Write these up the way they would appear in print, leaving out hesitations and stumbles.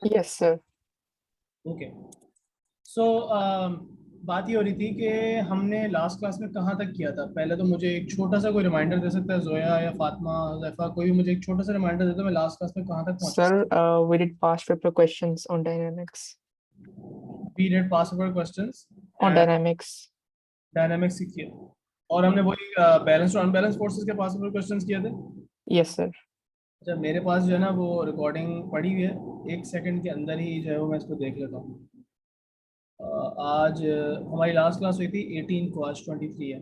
Yes, sir. Okay so बात ये हो रही थी कि हमने लास्ट क्लास में कहाँ तक किया था। पहले तो मुझे एक छोटा सा कोई रिमाइंडर दे सकता है, जोया या फातिमा, जैफा, कोई भी मुझे एक छोटा सा रिमाइंडर दे दो, मैं लास्ट क्लास में कहाँ तक पहुंचा Sir, we did past paper questions on dynamics. We did pass paper questions On and dynamics. Dynamics किए, और हमने वही बैलेंस और अनबैलेंस फोर्सेस के पास पेपर क्वेश्चंस किए थे। Yes, sir. अच्छा, मेरे पास जो है ना वो रिकॉर्डिंग पड़ी हुई है, एक सेकंड के अंदर ही जो है वो मैं इसको देख लेता हूँ। आज हमारी लास्ट क्लास हुई थी 18 को, आज 23 है।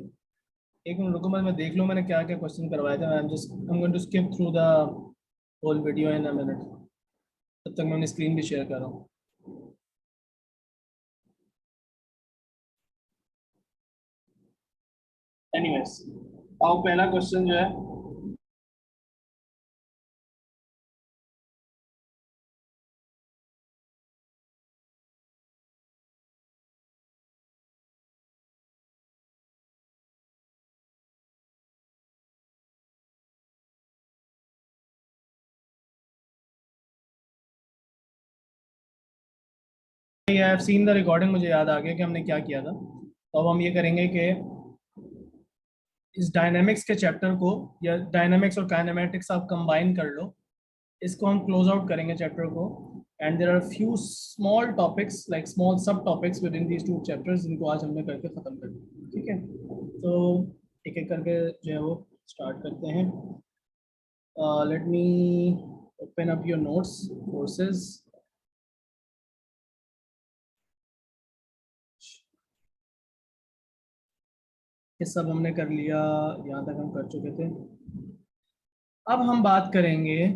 एक मिनट रुको, मैं देख लूँ मैंने क्या क्या क्वेश्चन करवाए थे। I am going to skip through the whole video in a minute. तब तक मैं अपनी स्क्रीन भी शेयर कर रहा हूँ। एनीवेज, आओ पहला क्वेश्चन जो है, I have seen the recording, मुझे याद आ गया कि हमने क्या किया था। तो अब हम ये करेंगे कि इस डायनामिक्स के चैप्टर को, या डायनामिक्स और काइनेमेटिक्स आप कंबाइन कर लो, इसको हम क्लोज आउट करेंगे चैप्टर को। And there are few small topics, like small sub topics within these two chapters, जिनको आज हमने करके खत्म कर दिया। ठीक है, तो एक एक करके जो है वो स्टार्ट करते हैं। Let me open up your notes courses. ये सब हमने कर लिया, यहाँ तक हम कर चुके थे। अब हम बात करेंगे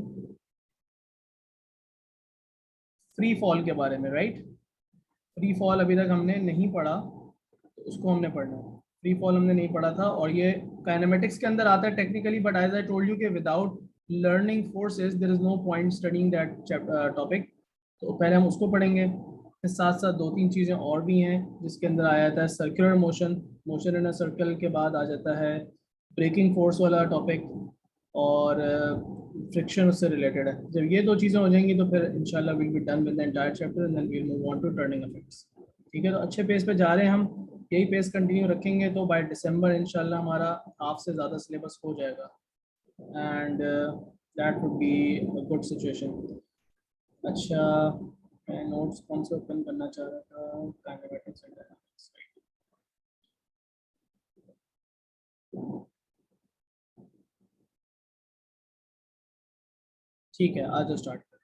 फ्री फॉल के बारे में, राइट। फ्री फॉल अभी तक हमने नहीं पढ़ा, तो उसको हमने पढ़ना है। फ्री फॉल हमने नहीं पढ़ा था, और ये काइनेमेटिक्स के अंदर आता है technically, but as I told you कि without learning forces there is no point studying that topic. तो पहले हम उसको पढ़ेंगे, फिर साथ साथ दो तीन चीज़ें और भी हैं जिसके अंदर आ जाता है circular motion, motion in a circle के बाद आ जाता है ब्रेकिंग फोर्स वाला टॉपिक, और फ्रिक्शन उससे रिलेटेड है। जब ये दो चीज़ें हो जाएंगी तो फिर इंशाल्लाह will be done with the entire chapter and then we will move on to turning effects. ठीक है, तो अच्छे पेस पे जा रहे हैं हम, यही पेस कंटिन्यू रखेंगे तो बाय दिसंबर इंशाल्लाह हमारा हाफ से ज़्यादा सिलेबस हो जाएगा, and that would be a good situation. अच्छा, मैं नोट्स कौन से ओपन करना चाह रहा था, काइनेमेटिक्स एंड डायनामिक्स। ठीक है, आज स्टार्ट करें।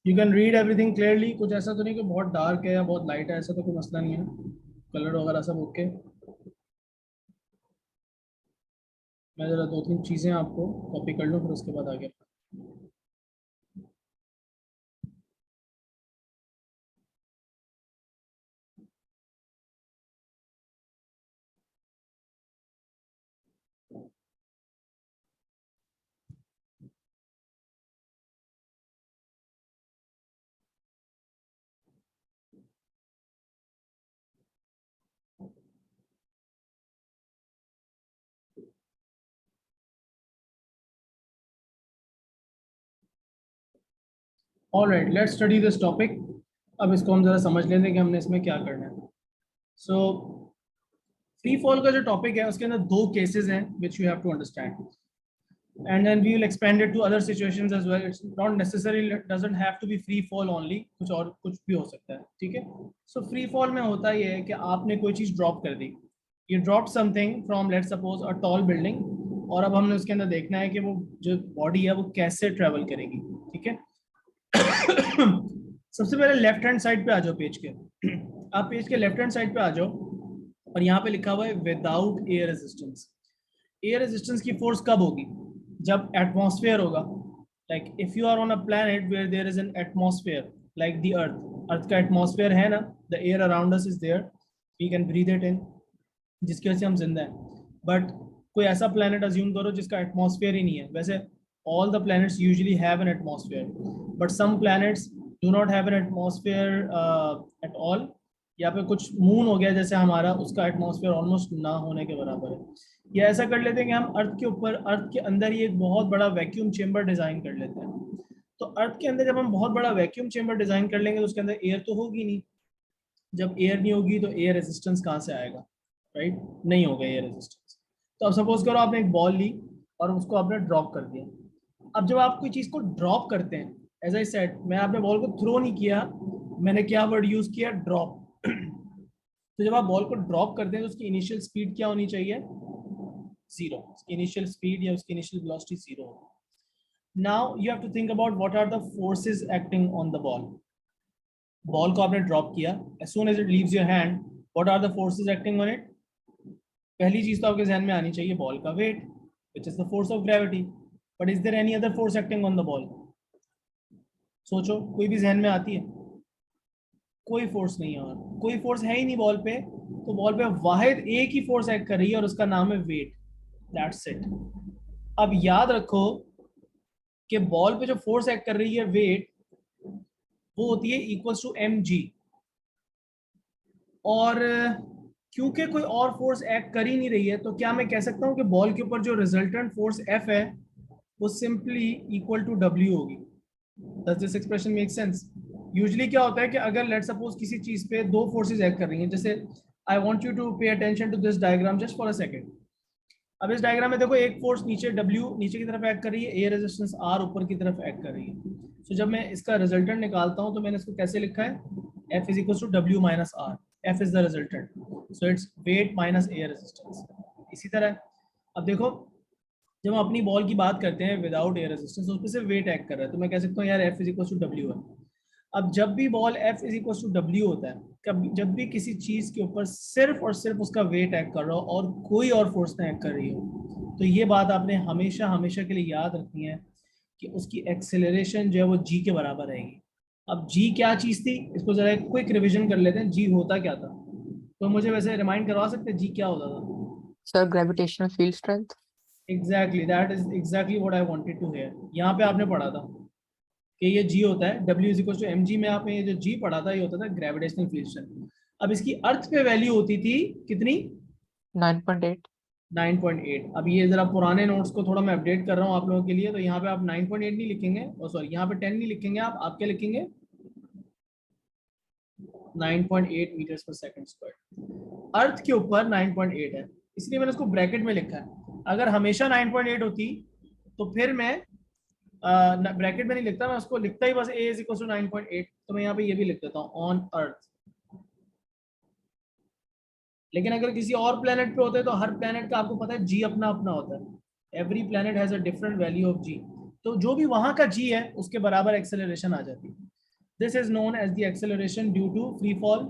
You can read everything clearly, कुछ ऐसा तो नहीं कि बहुत डार्क है या बहुत लाइट है, ऐसा तो कोई मसला नहीं है, कलर वगैरह सब ओके। मैं ज़रा दो तीन चीज़ें आपको कॉपी कर लूँ, फिर उसके बाद आगे। Alright, let's study this topic. अब इसको हम ज़रा समझ लेते हैं कि हमने इसमें क्या करना है। सो फ्री फॉल का जो टॉपिक है उसके अंदर दो केसेस हैं which you have to understand, and then we will expand it to other situations as well. It's not necessarily, it doesn't have to be free fall only, कुछ और कुछ भी हो सकता है। ठीक है, so free fall में होता ये है कि आपने कोई चीज़ ड्रॉप कर दी, you dropped something from let's suppose a tall building, और अब हमने उसके अंदर देखना है कि वो जो बॉडी है वो कैसे ट्रेवल करेगी। ठीक है, सबसे पहले लेफ्ट हैंड साइड पे आ जाओ पेज के, आप पेज के लेफ्ट हैंड साइड पे आ जाओ, और यहाँ पे लिखा हुआ है without air resistance. Air resistance की फोर्स कब होगी, जब एटमॉस्फेयर होगा। Like if you are on a planet where there is an atmosphere, like the earth का एटमॉस्फेयर है ना, the air around us is there, we can breathe it in, जिसकी वजह से हम जिंदा हैं। बट कोई ऐसा प्लेनेट अज्यूम करो जिसका एटमॉस्फेयर ही नहीं है। वैसे all the planets usually have an atmosphere, but some planets do not have an atmosphere at all. या पे कुछ मून हो गया जैसे हमारा, उसका एटमॉस्फेयर ऑलमोस्ट ना होने के बराबर है। या ऐसा कर लेते हैं कि हम अर्थ के ऊपर, अर्थ के अंदर ही एक बहुत बड़ा वैक्यूम चेम्बर डिजाइन कर लेते हैं। तो अर्थ के अंदर जब हम बहुत बड़ा वैक्यूम चेम्बर डिजाइन कर लेंगे तो उसके अंदर एयर तो होगी नहीं। जब एयर नहीं होगी तो एयर रेजिस्टेंस कहाँ से आएगा, राइट? नहीं होगा एयर रेजिस्टेंस। तो अब सपोज करो आपने एक बॉल ली और उसको आपने ड्रॉप कर दिया। अब जब आप कोई चीज को ड्रॉप करते हैं, एज आई सेड, मैं आपने बॉल को थ्रो नहीं किया, मैंने क्या वर्ड यूज किया, ड्रॉप। तो जब आप बॉल को ड्रॉप करते हैं तो उसकी इनिशियल स्पीड क्या होनी चाहिए, जीरो। उसकी इनिशियल स्पीड या उसकी इनिशियल वेलोसिटी जीरो होगी। Now you have to think about what are the forces acting on the ball. Ball को आपने ड्रॉप किया, as soon as it leaves your hand, what are the forces acting on it? पहली चीज तो आपके जहन में आनी चाहिए बॉल का weight, which is the force of gravity. But is there any other force acting on the ball? सोचो, कोई भी जहन में आती है? कोई फोर्स नहीं है, और कोई फोर्स है ही नहीं बॉल पे। तो बॉल पे वाहिद एक ही फोर्स एक्ट कर रही है और उसका नाम है वेट। That's it. अब याद रखो कि बॉल पे जो फोर्स एक्ट कर रही है वेट, वो होती है इक्वल्स टू mg। और क्योंकि कोई और फोर्स एक्ट कर ही नहीं रही है, तो क्या मैं कह सकता हूं कि बॉल के ऊपर जो रिजल्टेंट फोर्स F है वो सिंपली इक्वल टू W होगी। Does this expression make sense? Usually क्या होता है कि अगर लेट सपोज किसी चीज पे दो फोर्सेस एक्ट कर रही हैं, जैसे I want you to pay attention to this diagram just for a second. अब इस डायग्राम में देखो, एक फोर्स नीचे W नीचे की तरफ एक्ट कर रही है, एयर रेजिस्टेंस R ऊपर की तरफ एक्ट कर रही है। तो जब मैं इसका रिजल्टेंट निकालता हूं तो मैंने इसको कैसे लिखा है, F is equal to W minus R। F is the resultant, so it's weight minus air resistance. इसी तरह अब देखो, जब हम अपनी बॉल की बात करते हैं विदाउट एयर रेजिस्टेंस, तो उस पर सिर्फ वेट एक्ट कर रहा है, तो मैं कह सकता हूँ यार F is equal to W है। अब जब भी ball F is equal to W होता है, कभी जब भी किसी चीज के ऊपर सिर्फ और सिर्फ उसका वेट एक्ट कर रहा हो और कोई और फोर्स ना एक्ट कर रही हो, तो ये बात आपने हमेशा हमेशा के लिए याद रखनी है कि उसकी एक्सेलरेशन जो है वो g के बराबर रहेगी। अब g क्या चीज थी, इसको जरा एक क्विक रिविजन कर लेते हैं। g होता क्या था? तो मुझे वैसे रिमाइंड करवा सकते हैं g क्या होता था? Sir, gravitational field strength. Exactly, that is exactly what I wanted to hear. यहाँ पे आपने पढ़ा था कि ये g होता है W is equal to mg में। आपने ये जो g पढ़ा था ये होता था ग्रेविटेशनल फील्ड स्ट्रेंथ। अब इसकी अर्थ पे वैल्यू होती थी कितनी? 9.8. 9.8। अब ये जरा पुराने नोट्स को थोड़ा मैं अपडेट कर रहा हूँ आप लोगों के लिए। तो यहाँ पे आप 9.8 नहीं लिखेंगे, और सॉरी यहाँ पे 10 नहीं लिखेंगे, आप क्या लिखेंगे? 9.8 मीटर्स पर सेकंड स्क्वायर। अर्थ के ऊपर 9.8 है, इसलिए मैंने उसको ब्रैकेट में लिखा है। अगर हमेशा 9.8 होती तो फिर मैं ब्रैकेट में नहीं लिखता, मैं उसको लिखता ही बस a इज इक्वल टू 9.8। तो मैं यहाँ पे ये भी लिख देता हूँ ऑन अर्थ। लेकिन अगर किसी और प्लेनेट पे होते हैं तो हर प्लेनेट का आपको पता है g अपना अपना होता है। Every planet has a different value of g। तो जो भी वहां का g है उसके बराबर एक्सेलरेशन आ जाती है। This is known as the acceleration due to free fall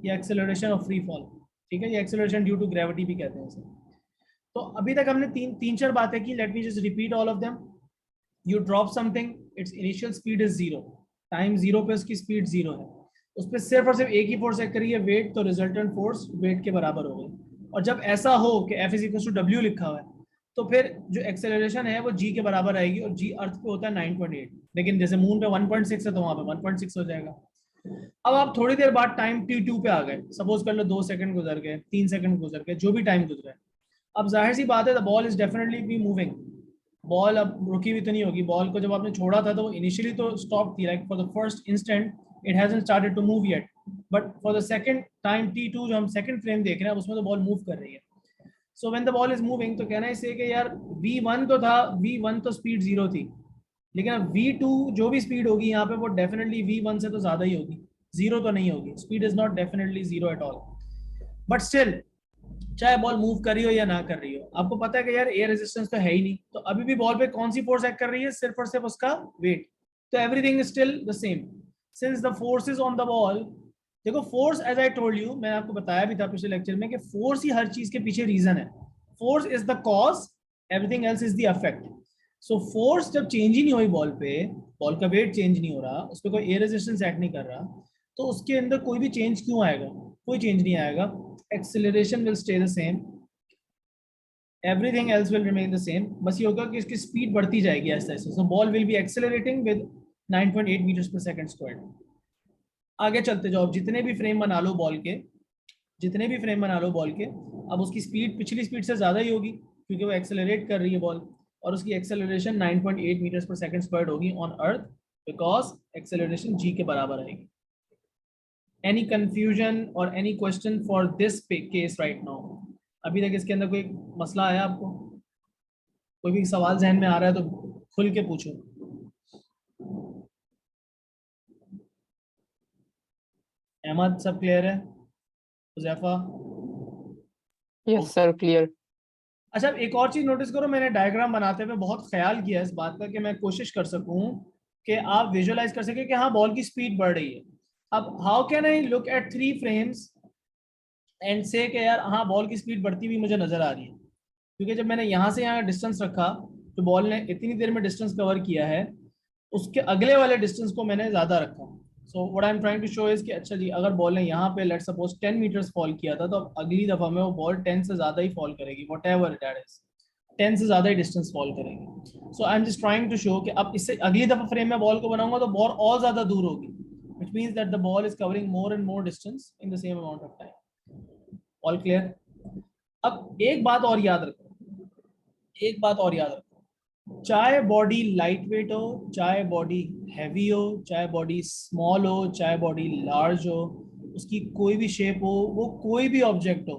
या एक्सेलरेशन ऑफ फ्री फॉल। ठीक है, ये एक्सेलरेशन ड्यू टू ग्रेविटी भी कहते हैं इसे। तो अभी तक हमने तीन चार बातें की। Let me just repeat all of them. You drop something, it's initial speed is zero, time zero पे उसकी स्पीड जीरो है, उस पर सिर्फ और सिर्फ एक ही फोर्स एक्ट करी है, वेट, तो रिजल्टेंट फोर्स वेट के बराबर हो गई। और जब ऐसा हो कि F is equal to W लिखा हुआ है, तो फिर जो एक्सेलरेशन है वो g के बराबर आएगी, और g अर्थ पे होता है 9.8। लेकिन जैसे मून पे 1.6 है तो वहां पे 1.6 हो जाएगा। अब आप थोड़ी देर बाद टाइम t2 पे आ गए, सपोज कर लो 2 सेकंड गुजर गए, 3 सेकंड गुजर गए, जो भी टाइम गुजरा है। अब जाहिर सी बात है the ball is definitely be moving. Ball अब रुकी हुई तो नहीं होगी। बॉल को जब आपने छोड़ा था तो वो इनिशियली तो स्टॉप थी, like for the first instant it hasn't started to move yet, but for the second time t2 जो हम सेकंड फ्रेम देख रहे हैं उसमें तो बॉल मूव कर रही है। So when the ball is moving, तो कहना इसे कि यार v1 तो था, v1 तो स्पीड जीरो थी, लेकिन अब v2 जो भी स्पीड होगी यहाँ पे वो डेफिनेटली v1 से तो ज्यादा ही होगी, जीरो तो नहीं होगी। Speed is not definitely zero at all, but still चाहे बॉल मूव कर रही हो या ना कर रही हो, आपको पता है कि यार एयर रेजिस्टेंस तो है ही नहीं, तो अभी भी बॉल पे कौन सी फोर्स एक्ट कर रही है? सिर्फ और सिर्फ उसका वेट। तो everything is still the same since the force is on the ball. देखो force, as I told you, मैंने आपको बताया भी था पिछले लेक्चर में कि फोर्स ही हर चीज के पीछे रीजन है। Force is the cause, everything else is the effect. So force जब चेंज ही नहीं हुई बॉल पे, बॉल का वेट चेंज नहीं हो रहा, उस पर कोई एयर रेजिस्टेंस एक्ट नहीं कर रहा, तो उसके अंदर कोई भी चेंज क्यों आएगा? कोई चेंज नहीं आएगा. Acceleration will stay the same, everything else will remain the same. बस ये होगा कि इसकी स्पीड बढ़ती जाएगी ऐसे ऐसे. So ball will be accelerating with 9.8 metres per second square. आगे चलते जाओ, जितने भी फ्रेम बना लो बॉल के, जितने भी फ्रेम बना लो बॉल के, अब उसकी स्पीड पिछली स्पीड से ज़्यादा ही होगी क्योंकि वो एक्सेलरेट कर रही है बॉल, और उसकी acceleration 9.8 metres per second square होगी ऑन अर्थ, बिकॉज एक्सेलरेशन जी के बराबर आएगी. एनी कंफ्यूजन और any question for this case right now? अभी तक इसके अंदर कोई मसला आया आपको? कोई भी सवाल जहन में आ रहा है तो खुल के पूछो. अहमद, सब क्लियर है? हुज़ैफा? Yes, sir, clear. अच्छा, एक और चीज नोटिस करो, मैंने डायग्राम बनाते हुए बहुत ख्याल किया इस बात का कि मैं कोशिश कर सकूं कि आप विजुअलाइज कर सके कि हाँ बॉल की स्पीड बढ़ रही है. अब how can I look at 3 frames and से कि यार हाँ बॉल की स्पीड बढ़ती हुई मुझे नजर आ रही है? क्योंकि जब मैंने यहाँ से यहाँ डिस्टेंस रखा तो बॉल ने इतनी देर में डिस्टेंस कवर किया है, उसके अगले वाले डिस्टेंस को मैंने ज्यादा रखा. So what I am trying to show is कि अच्छा जी, अगर बॉल ने यहाँ पे लेट्स सपोज 10 मीटर्स फॉल किया था, तो अब अगली दफा में वो बॉल 10 से ज्यादा ही फॉल करेगी, व्हाटएवर दैट इज, 10 से ज्यादा ही डिस्टेंस फॉल करेगी. So I am just trying to show कि अब इससे अगली दफा फ्रेम में बॉल को बनाऊंगा तो बॉल और ज्यादा दूर होगी, which means that the ball is covering more and more distance in the same amount of time. All clear? अब एक बात और याद रखो, एक बात और याद रखो, चाहे बॉडी लाइट वेट हो, चाहे बॉडी हैवी हो, चाहे बॉडी स्मॉल हो, चाहे बॉडी लार्ज हो, उसकी कोई भी शेप हो, वो कोई भी ऑब्जेक्ट हो,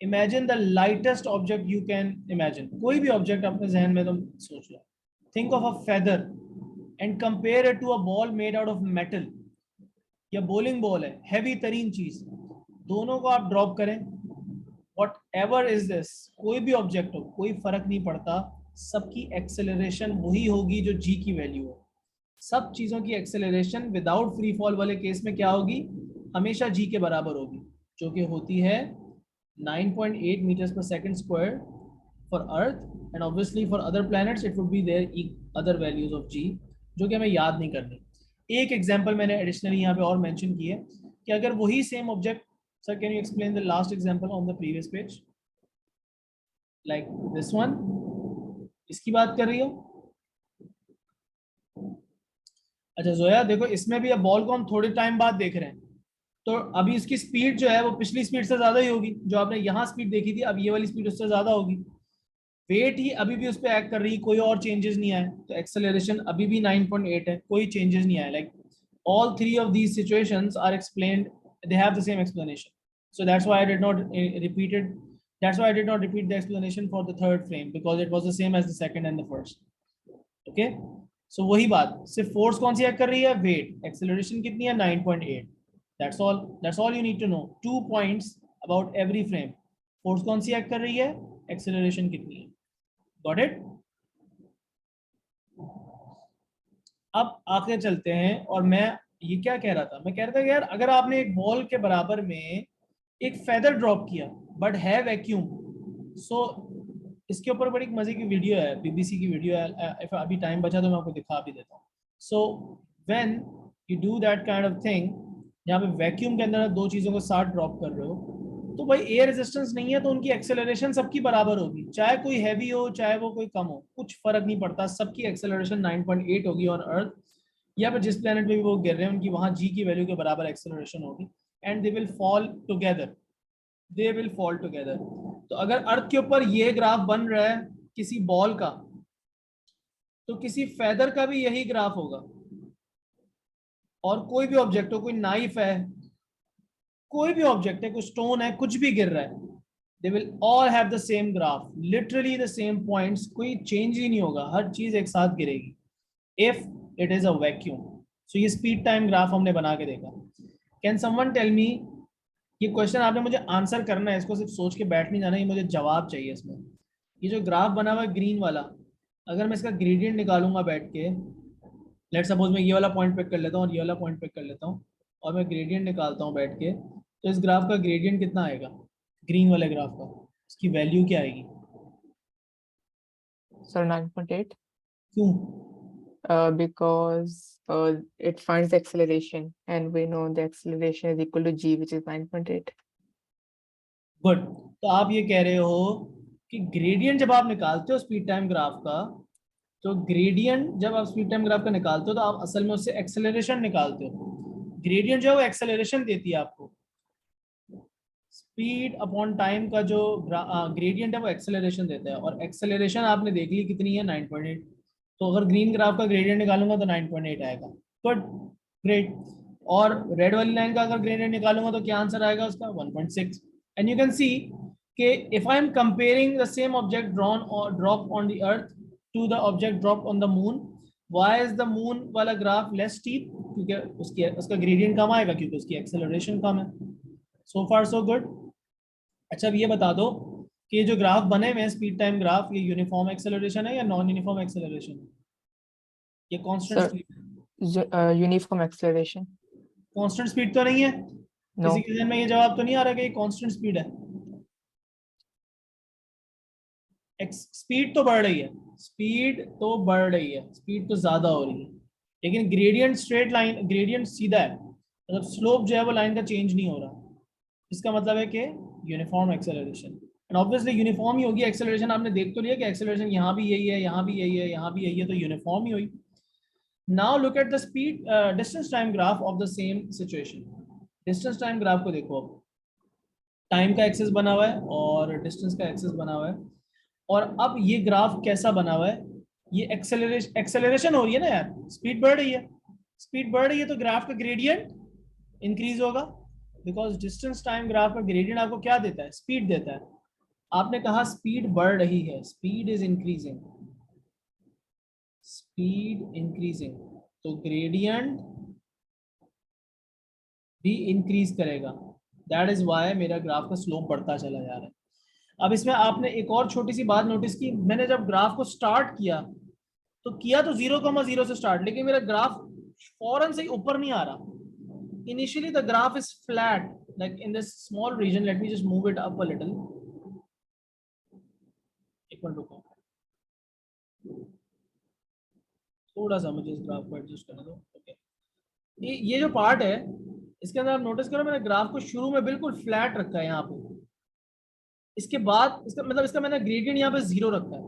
imagine the lightest object you can imagine. कोई भी ऑब्जेक्ट अपने जहन में तुम सोच लो, think of a feather and compare it to a ball made out of metal. या बॉलिंग बॉल है, हैवी तरीन चीज, दोनों को आप ड्रॉप करें, वट एवर इज दिस, कोई भी ऑब्जेक्ट हो, कोई फर्क नहीं पड़ता, सबकी एक्सेलरेशन वही होगी जो जी की वैल्यू है. सब चीजों की एक्सेलरेशन विदाउट फ्री फॉल वाले केस में क्या होगी? हमेशा जी के बराबर होगी, जो कि होती है 9.8 metres per second square for earth, and obviously for other planets it would be there other values of G, जो कि हमें याद नहीं करनी. एक एग्जांपल मैंने एडिशनली यहाँ पे और मेंशन की है कि अगर वही same object, sir can you explain the last example on the previous page, like this one, इसकी बात कर रही हो? अच्छा जोया देखो, इसमें भी अब बॉल को हम थोड़े टाइम बाद देख रहे हैं, तो अभी इसकी स्पीड जो है वो पिछली स्पीड से ज्यादा ही होगी. जो आपने यहाँ स्पीड देखी थी, अब ये वाली स्पीड उससे ज्यादा होगी. वेट ही अभी भी उस पर एक्ट कर रही है, कोई और चेंजेस नहीं आए, तो एक्सेलरेशन अभी भी 9.8 है, कोई चेंजेस नहीं आए. Like all three of these situations are explained, they have the same explanation, so that's why I did not repeat it. That's why I did not repeat the explanation for the third frame, because it was the same as the second and the first. Okay, so वही बात, सिर्फ force कौन C act कर रही है? Wait. Acceleration कितनी है? 9.8. that's all you need to know. 2 points about every frame. Force कौन सी एक्ट कर रही है, एक्सेलरेशन कितनी है. Got it? अब आगे चलते हैं, और मैं ये क्या कह रहा था, मैं कह रहा था कि यार अगर आपने एक बॉल के बराबर में एक फेदर ड्रॉप किया बट है वैक्यूम, सो इसके ऊपर बड़ी मजे की वीडियो है, बीबीसी की वीडियो है, अभी टाइम बचा तो मैं आपको दिखा भी देता हूँ. So when you do that kind of thing, यहाँ पे वैक्यूम के अंदर दो चीजों को साथ ड्रॉप कर रहे हो, तो भाई एयर रेजिस्टेंस नहीं है, तो उनकी एक्सेलरेशन सबकी बराबर होगी, चाहे कोई हैवी हो चाहे वो कोई कम हो, कुछ फर्क नहीं पड़ता, सबकी एक्सेलरेशन 9.8 होगी ऑन अर्थ, या फिर जिस प्लेनेट पे भी वो गिर रहे हैं उनकी वहां जी की वैल्यू के बराबर एक्सेलरेशन होगी, and they will fall together, they will fall together. तो अगर अर्थ के ऊपर ये ग्राफ बन रहा है किसी बॉल का, तो किसी फेदर का भी यही ग्राफ होगा, और कोई भी ऑब्जेक्ट हो, कोई नाइफ है, कोई भी ऑब्जेक्ट है, कोई स्टोन है, कुछ भी गिर रहा है, they will all have the same graph, literally the same points, कोई चेंज ही नहीं होगा, हर चीज एक साथ गिरेगी if it is a vacuum. So ये स्पीड टाइम ग्राफ हमने बना के देखा. Can someone tell me, ये क्वेश्चन आपने मुझे आंसर करना है, इसको सिर्फ सोच के बैठ नहीं जाना, ये मुझे जवाब चाहिए इसमें. ये जो ग्राफ बना हुआ है ग्रीन वाला, अगर मैं इसका ग्रेडियंट निकालूंगा बैठ के, लेट सपोज मैं ये वाला पॉइंट पिक कर लेता हूँ और ये वाला पॉइंट पिक कर लेता हूँ, और मैं ग्रेडियंट निकालता हूँ बैठ के, तो इस ग्राफ का ग्रेडियंट कितना आएगा? ग्रीन वाले ग्राफ का इसकी वैल्यू क्या आएगी? Sir, 9.8. क्यों? Because it finds the acceleration, and we know the acceleration is equal to g, which is 9.8. Good. तो आप ये कह रहे हो कि ग्रेडियंट जब आप निकालते हो स्पीड टाइम ग्राफ का, तो ग्रेडियंट जब आप स्पीड टाइम ग्राफ का निकालते हो तो आप असल में उससे एक्सेलरेशन निकालते हो. ग्रेडियंट जो है वो एक्सेलरेशन देती है आपको. स्पीड अपॉन टाइम का जो ग्रेडियंट है वो एक्सेलरेशन देता है, और एक्सेलरेशन आपने देख ली कितनी है, 9.8. तो अगर ग्रीन ग्राफ का ग्रेडियंट निकालूंगा तो 9.8 आएगा. Good, great. और रेड वाली लाइन का अगर ग्रेडियंट निकालूंगा तो क्या आंसर आएगा उसका, 1.6. एंड यू कैन सी कि if I am comparing the same object drawn और drop on the earth to the object drop on the moon, why is the moon वाला ग्राफ लेस स्टीप? क्योंकि उसका gradient कम आएगा, क्योंकि उसकी acceleration कम है. सो फार so good. अच्छा, अब ये बता दो कि ये जो ग्राफ बने हुए हैं स्पीड टाइम ग्राफ, ये यूनिफॉर्म एक्सेलरेशन है या नॉन यूनिफॉर्म एक्सेलरेशन है? ये constant Sir, speed, uniform acceleration. Constant speed तो नहीं है? No. किसी के जहन में ये जवाब तो नहीं आ रहा कि ये कांस्टेंट स्पीड है? स्पीड तो बढ़ रही है, स्पीड तो बढ़ रही है, स्पीड तो ज्यादा हो रही है, लेकिन ग्रेडियंट स्ट्रेट लाइन, ग्रेडियंट सीधा है, मतलब स्लोप जो है वो लाइन का चेंज नहीं हो रहा. इसका मतलब है कि uniform acceleration. And obviously uniform ही होगी एक्सेलरेशन. आपने देख तो लिया कि एक्सेलरेशन यहाँ भी यही है, यहाँ भी यही है, यहाँ भी यही है, तो यूनिफॉर्म ही हुई. Now look at the speed distance time graph of the same situation. Distance time graph को देखो. अब टाइम का एक्सेस बना हुआ है और डिस्टेंस का एक्सेस बना हुआ है, और अब ये ग्राफ कैसा बना हुआ है, ये एक्सेलरेशन हो रही है ना यार, स्पीड बढ़ रही है. स्पीड बढ़ रही है तो ग्राफ का ग्रेडियंट इंक्रीज होगा, बिकॉज डिस्टेंस टाइम ग्राफ का ग्रेडियंट आपको क्या देता है, स्पीड देता है. आपने कहा स्पीड बढ़ रही है, speed is increasing, speed increasing, तो ग्रेडियंट भी इंक्रीज करेगा. दैट इज वाई मेरा ग्राफ का स्लोप बढ़ता चला जा रहा है. अब इसमें आपने एक और छोटी सी बात नोटिस की, मैंने जब ग्राफ को स्टार्ट किया तो 0,0 से स्टार्ट, लेकिन मेरा ग्राफ फौरन से ही ऊपर नहीं आ रहा. Initially the graph is flat, like in this small region. Let me just move it up a little. एक मिनट रुको, थोड़ा सा मुझे इस ग्राफ को एडजस्ट करने दो. ओके, ये जो पार्ट है इसके अंदर आप नोटिस करो, मैंने ग्राफ को शुरू में बिल्कुल फ्लैट रखा है यहाँ पे. इसके बाद इसका मतलब इसका मैंने ग्रेडियंट यहाँ पे 0 रखा है.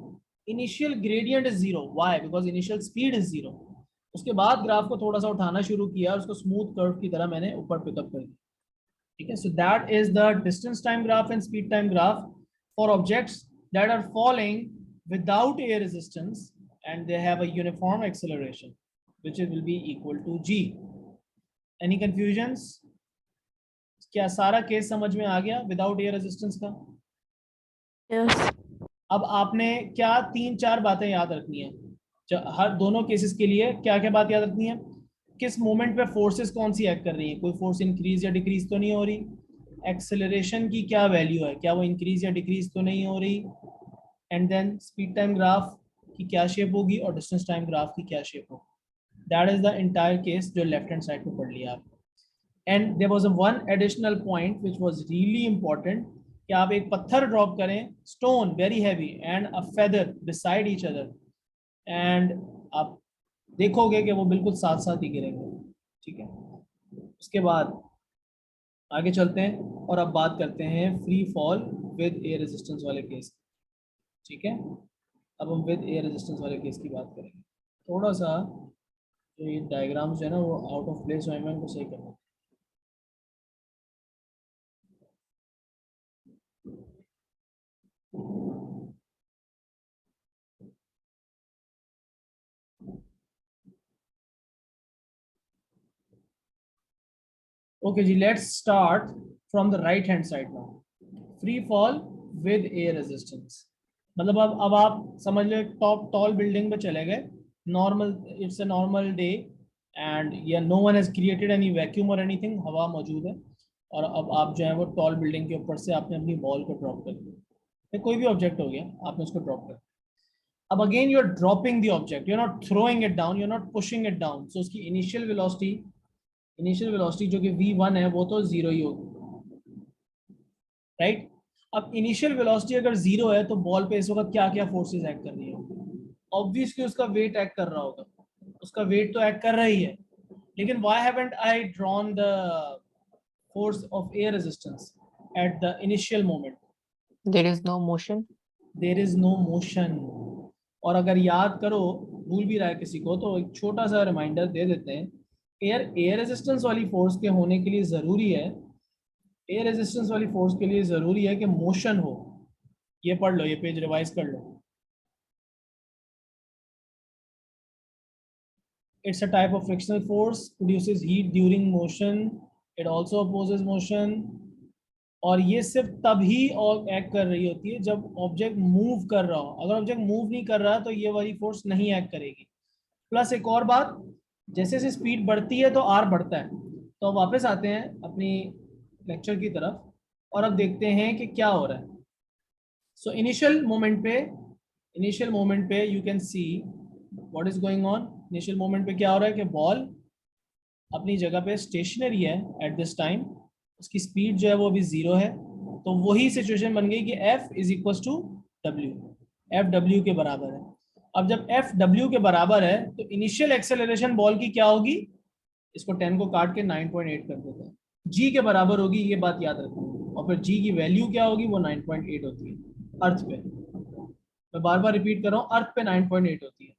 Initial gradient is 0. Why? Because initial speed is 0. उसके बाद ग्राफ को थोड़ा सा उठाना शुरू किया और उसको स्मूथ कर्व की तरह मैंने ऊपर पिकअप कर दिया. ठीक है, so that is the distance time graph and speed time graph for objects that are falling without air resistance and they have a uniform acceleration which will be equal to g. Any confusions? क्या सारा case समझ में आ गया without air resistance का? Yes. अब आपने क्या 3-4 बातें याद रखनी है हर दोनों केसेस के लिए. क्या क्या बात याद रखनी है? किस मोमेंट पे फोर्सेस कौन सी एक्ट कर रही है, कोई फोर्स इंक्रीज या डिक्रीज तो नहीं हो रही. एक्सेलरेशन की क्या वैल्यू है, क्या वो इंक्रीज या डिक्रीज तो नहीं हो रही. And then speed time graph की क्या शेप होगी और डिस्टेंस टाइम ग्राफ की क्या शेप होगी. That is the entire case जो लेफ्ट हैंड साइड पे पढ़ लिया आप. And there was one additional point which was really important, कि आप एक पत्थर ड्रॉप करें, stone very heavy and a feather beside each other, एंड आप देखोगे कि वो बिल्कुल साथ साथ ही गिरेंगे. ठीक है, उसके बाद आगे चलते हैं और अब बात करते हैं free fall with air resistance वाले केस. ठीक है, अब हम विद एयर रेजिस्टेंस वाले केस की बात करेंगे. थोड़ा सा जो ये डायग्राम्स जो है ना वो आउट ऑफ प्लेस है, मैं उनको सही करना. ओके जी, let's start from the right hand side now. Free fall with air resistance मतलब अब आप समझ लो टॉप टॉल बिल्डिंग पे चले गए, normal, it's a normal day and या no one has created any vacuum और एनीथिंग, हवा मौजूद है, और अब आप जो है वो टॉल बिल्डिंग के ऊपर से आपने अपनी बॉल को ड्रॉप कर दिया, कोई भी ऑब्जेक्ट हो गया, आपने उसको ड्रॉप कर दिया. अब again you are dropping the object, you are not throwing it down, you are not pushing it down. So उसकी इनिशियल वेलोसिटी जो कि v1 है वो तो 0 ही होगी, राइट. अब इनिशियल वेलोसिटी अगर 0 है तो बॉल पे इस वक्त क्या क्या फोर्सेस एक्ट कर रही है? ऑब्वियसली उसका वेट एक्ट कर रहा होगा. उसका वेट तो एक्ट कर रही है, लेकिन why haven't I drawn the force of air resistance at the initial moment? There is no motion. There is no motion. और अगर याद करो, भूल भी रहा है किसी को, तो एक छोटा सा रिमाइंडर दे देते हैं। एयर रेजिस्टेंस वाली फोर्स के होने के लिए जरूरी है, एयर रेजिस्टेंस वाली फोर्स के लिए जरूरी है कि मोशन हो। ये पढ़ लो, ये पेज रिवाइज कर लो। It's a type of frictional force, produces heat during motion, it also opposes motion। और ये सिर्फ तभी और एक्ट कर रही होती है जब ऑब्जेक्ट मूव कर रहा हो। अगर ऑब्जेक्ट मूव नहीं कर रहा तो ये वाली फोर्स नहीं एक्ट करेगी। प्लस एक और बात, जैसे जैसे स्पीड बढ़ती है तो आर बढ़ता है। तो अब वापस आते हैं अपनी लेक्चर की तरफ और अब देखते हैं कि क्या हो रहा है। सो इनिशियल मोमेंट पे you can see what is going on. Initial moment पे क्या हो रहा है कि बॉल अपनी जगह पे स्टेशनरी है एट दिस टाइम, उसकी स्पीड जो है वो अभी 0 है। तो वही सिचुएशन बन गई कि F is equal to W, F W के बराबर है। अब जब F W के बराबर है तो इनिशियल एक्सेलरेशन बॉल की क्या होगी, इसको 10 को काट के 9.8 कर देते हैं, G के बराबर होगी, ये बात याद रखना। और फिर G की वैल्यू क्या होगी, वो 9.8 होती है अर्थ पे। मैं बार बार रिपीट कर रहा हूँ, अर्थ पे 9.8 होती है,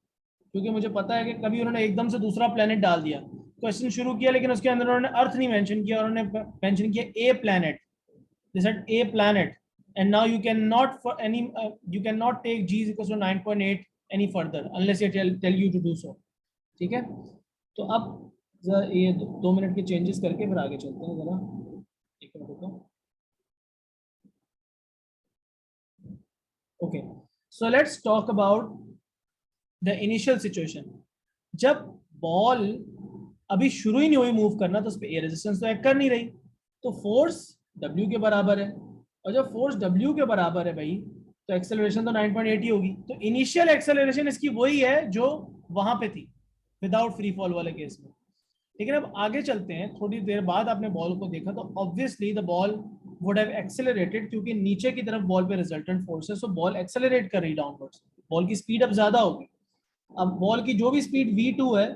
क्योंकि मुझे पता है कि कभी उन्होंने एकदम से दूसरा प्लेनेट डाल दिया, क्वेश्चन शुरू किया लेकिन उसके अंदर उन्होंने अर्थ नहीं मेंशन किया, उन्होंने मेंशन किया ए planet, they said a planet, and now you cannot for any you cannot take g is equals to 9.8 any further unless they tell you to do so। ठीक है, तो अब जरा ये 2 मिनट के चेंजेस करके फिर आगे चलते हैं। जरा एक मिनट रुको। Okay, so let's talk about the initial situation. जब बॉल अभी शुरू ही नहीं हुई मूव करना तो उस पर एयर रेजिस्टेंस तो एक्ट कर नहीं रही, तो फोर्स W के बराबर है। और जब फोर्स W के बराबर है भाई, तो एक्सेलरेशन तो 9.8 ही होगी। तो इनिशियल एक्सेलरेशन इसकी वही है जो वहां पे थी विदाउट फ्री फॉल वाले केस में। लेकिन अब आगे चलते हैं, थोड़ी देर बाद आपने बॉल को देखा तो obviously the ball would have accelerated, क्योंकि नीचे की तरफ बॉल पे रिजल्टेंट फोर्स है, सो बॉल एक्सेलरेट कर रही डाउनवर्ड्स, बॉल की स्पीड अब ज्यादा होगी। अब बॉल की जो भी स्पीड v2 है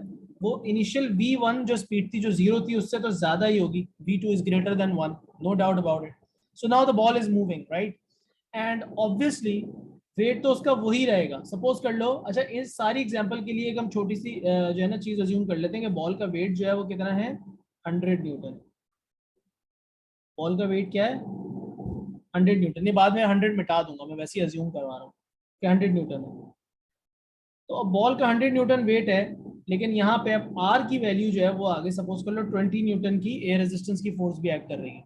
वो इनिशियल v1 जो स्पीड थी जो 0 थी उससे तो ज्यादा ही होगी, v2 is greater than 1, no doubt about it. So now the ball is moving right, and obviously weight तो उसका वही रहेगा। सपोज कर लो, अच्छा इस सारी एग्जांपल के लिए एक हम छोटी सी जो है ना चीज अज्यूम कर लेते हैं कि बॉल का वेट जो है वो कितना है, 100 न्यूटन। बॉल का वेट क्या है, 100 न्यूटन। ये बाद में 100 मिटा दूंगा, मैं वैसे ही अज्यूम करवा रहा हूँ कि 100 न्यूटन है। तो अब बॉल का 100 न्यूटन वेट है, लेकिन यहाँ पे अब आर की वैल्यू जो है वो आगे सपोज कर लो 20 न्यूटन की एयर रेजिस्टेंस की फोर्स भी एक्ट कर रही है।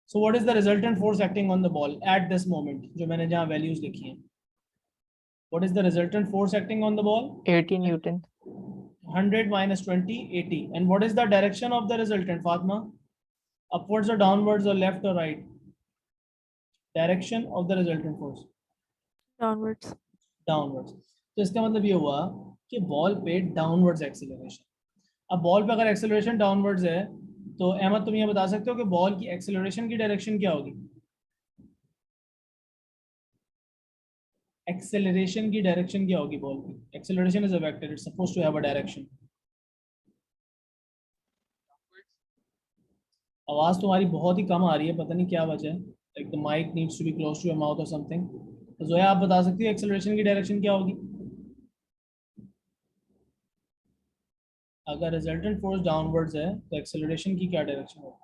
So what is the resultant force acting on the ball at this moment, जो मैंने जहाँ वैल्यूज लिखी हैं। What is the resultant force acting on the ball, 80 Newton. 100 minus 20, 80। and what is the direction of the resultant, Fatma? Upwards or downwards or left or right? Direction of the resultant force Downwards. Downwards. तो इसका मतलब ये हुआ कि ball पे downwards acceleration. अब ball पे अगर एक्सेलरेशन डाउनवर्ड्स है तो अहमद तुम ये बता सकते हो कि बॉल की एक्सेलरेशन की डायरेक्शन क्या होगी, एक्सेलरेशन की डायरेक्शन क्या होगी बॉल की? Acceleration is a vector, it's supposed to have a direction. आवाज तुम्हारी बहुत ही कम आ रही है, पता नहीं क्या वजह है, like the mic needs to be close to your mouth और समथिंग। तो जोया आप बता सकती हो एक्सेलरेशन की डायरेक्शन क्या होगी? अगर रिजल्टेंट फोर्स डाउनवर्ड्स है तो एक्सेलरेशन की क्या डायरेक्शन होगी?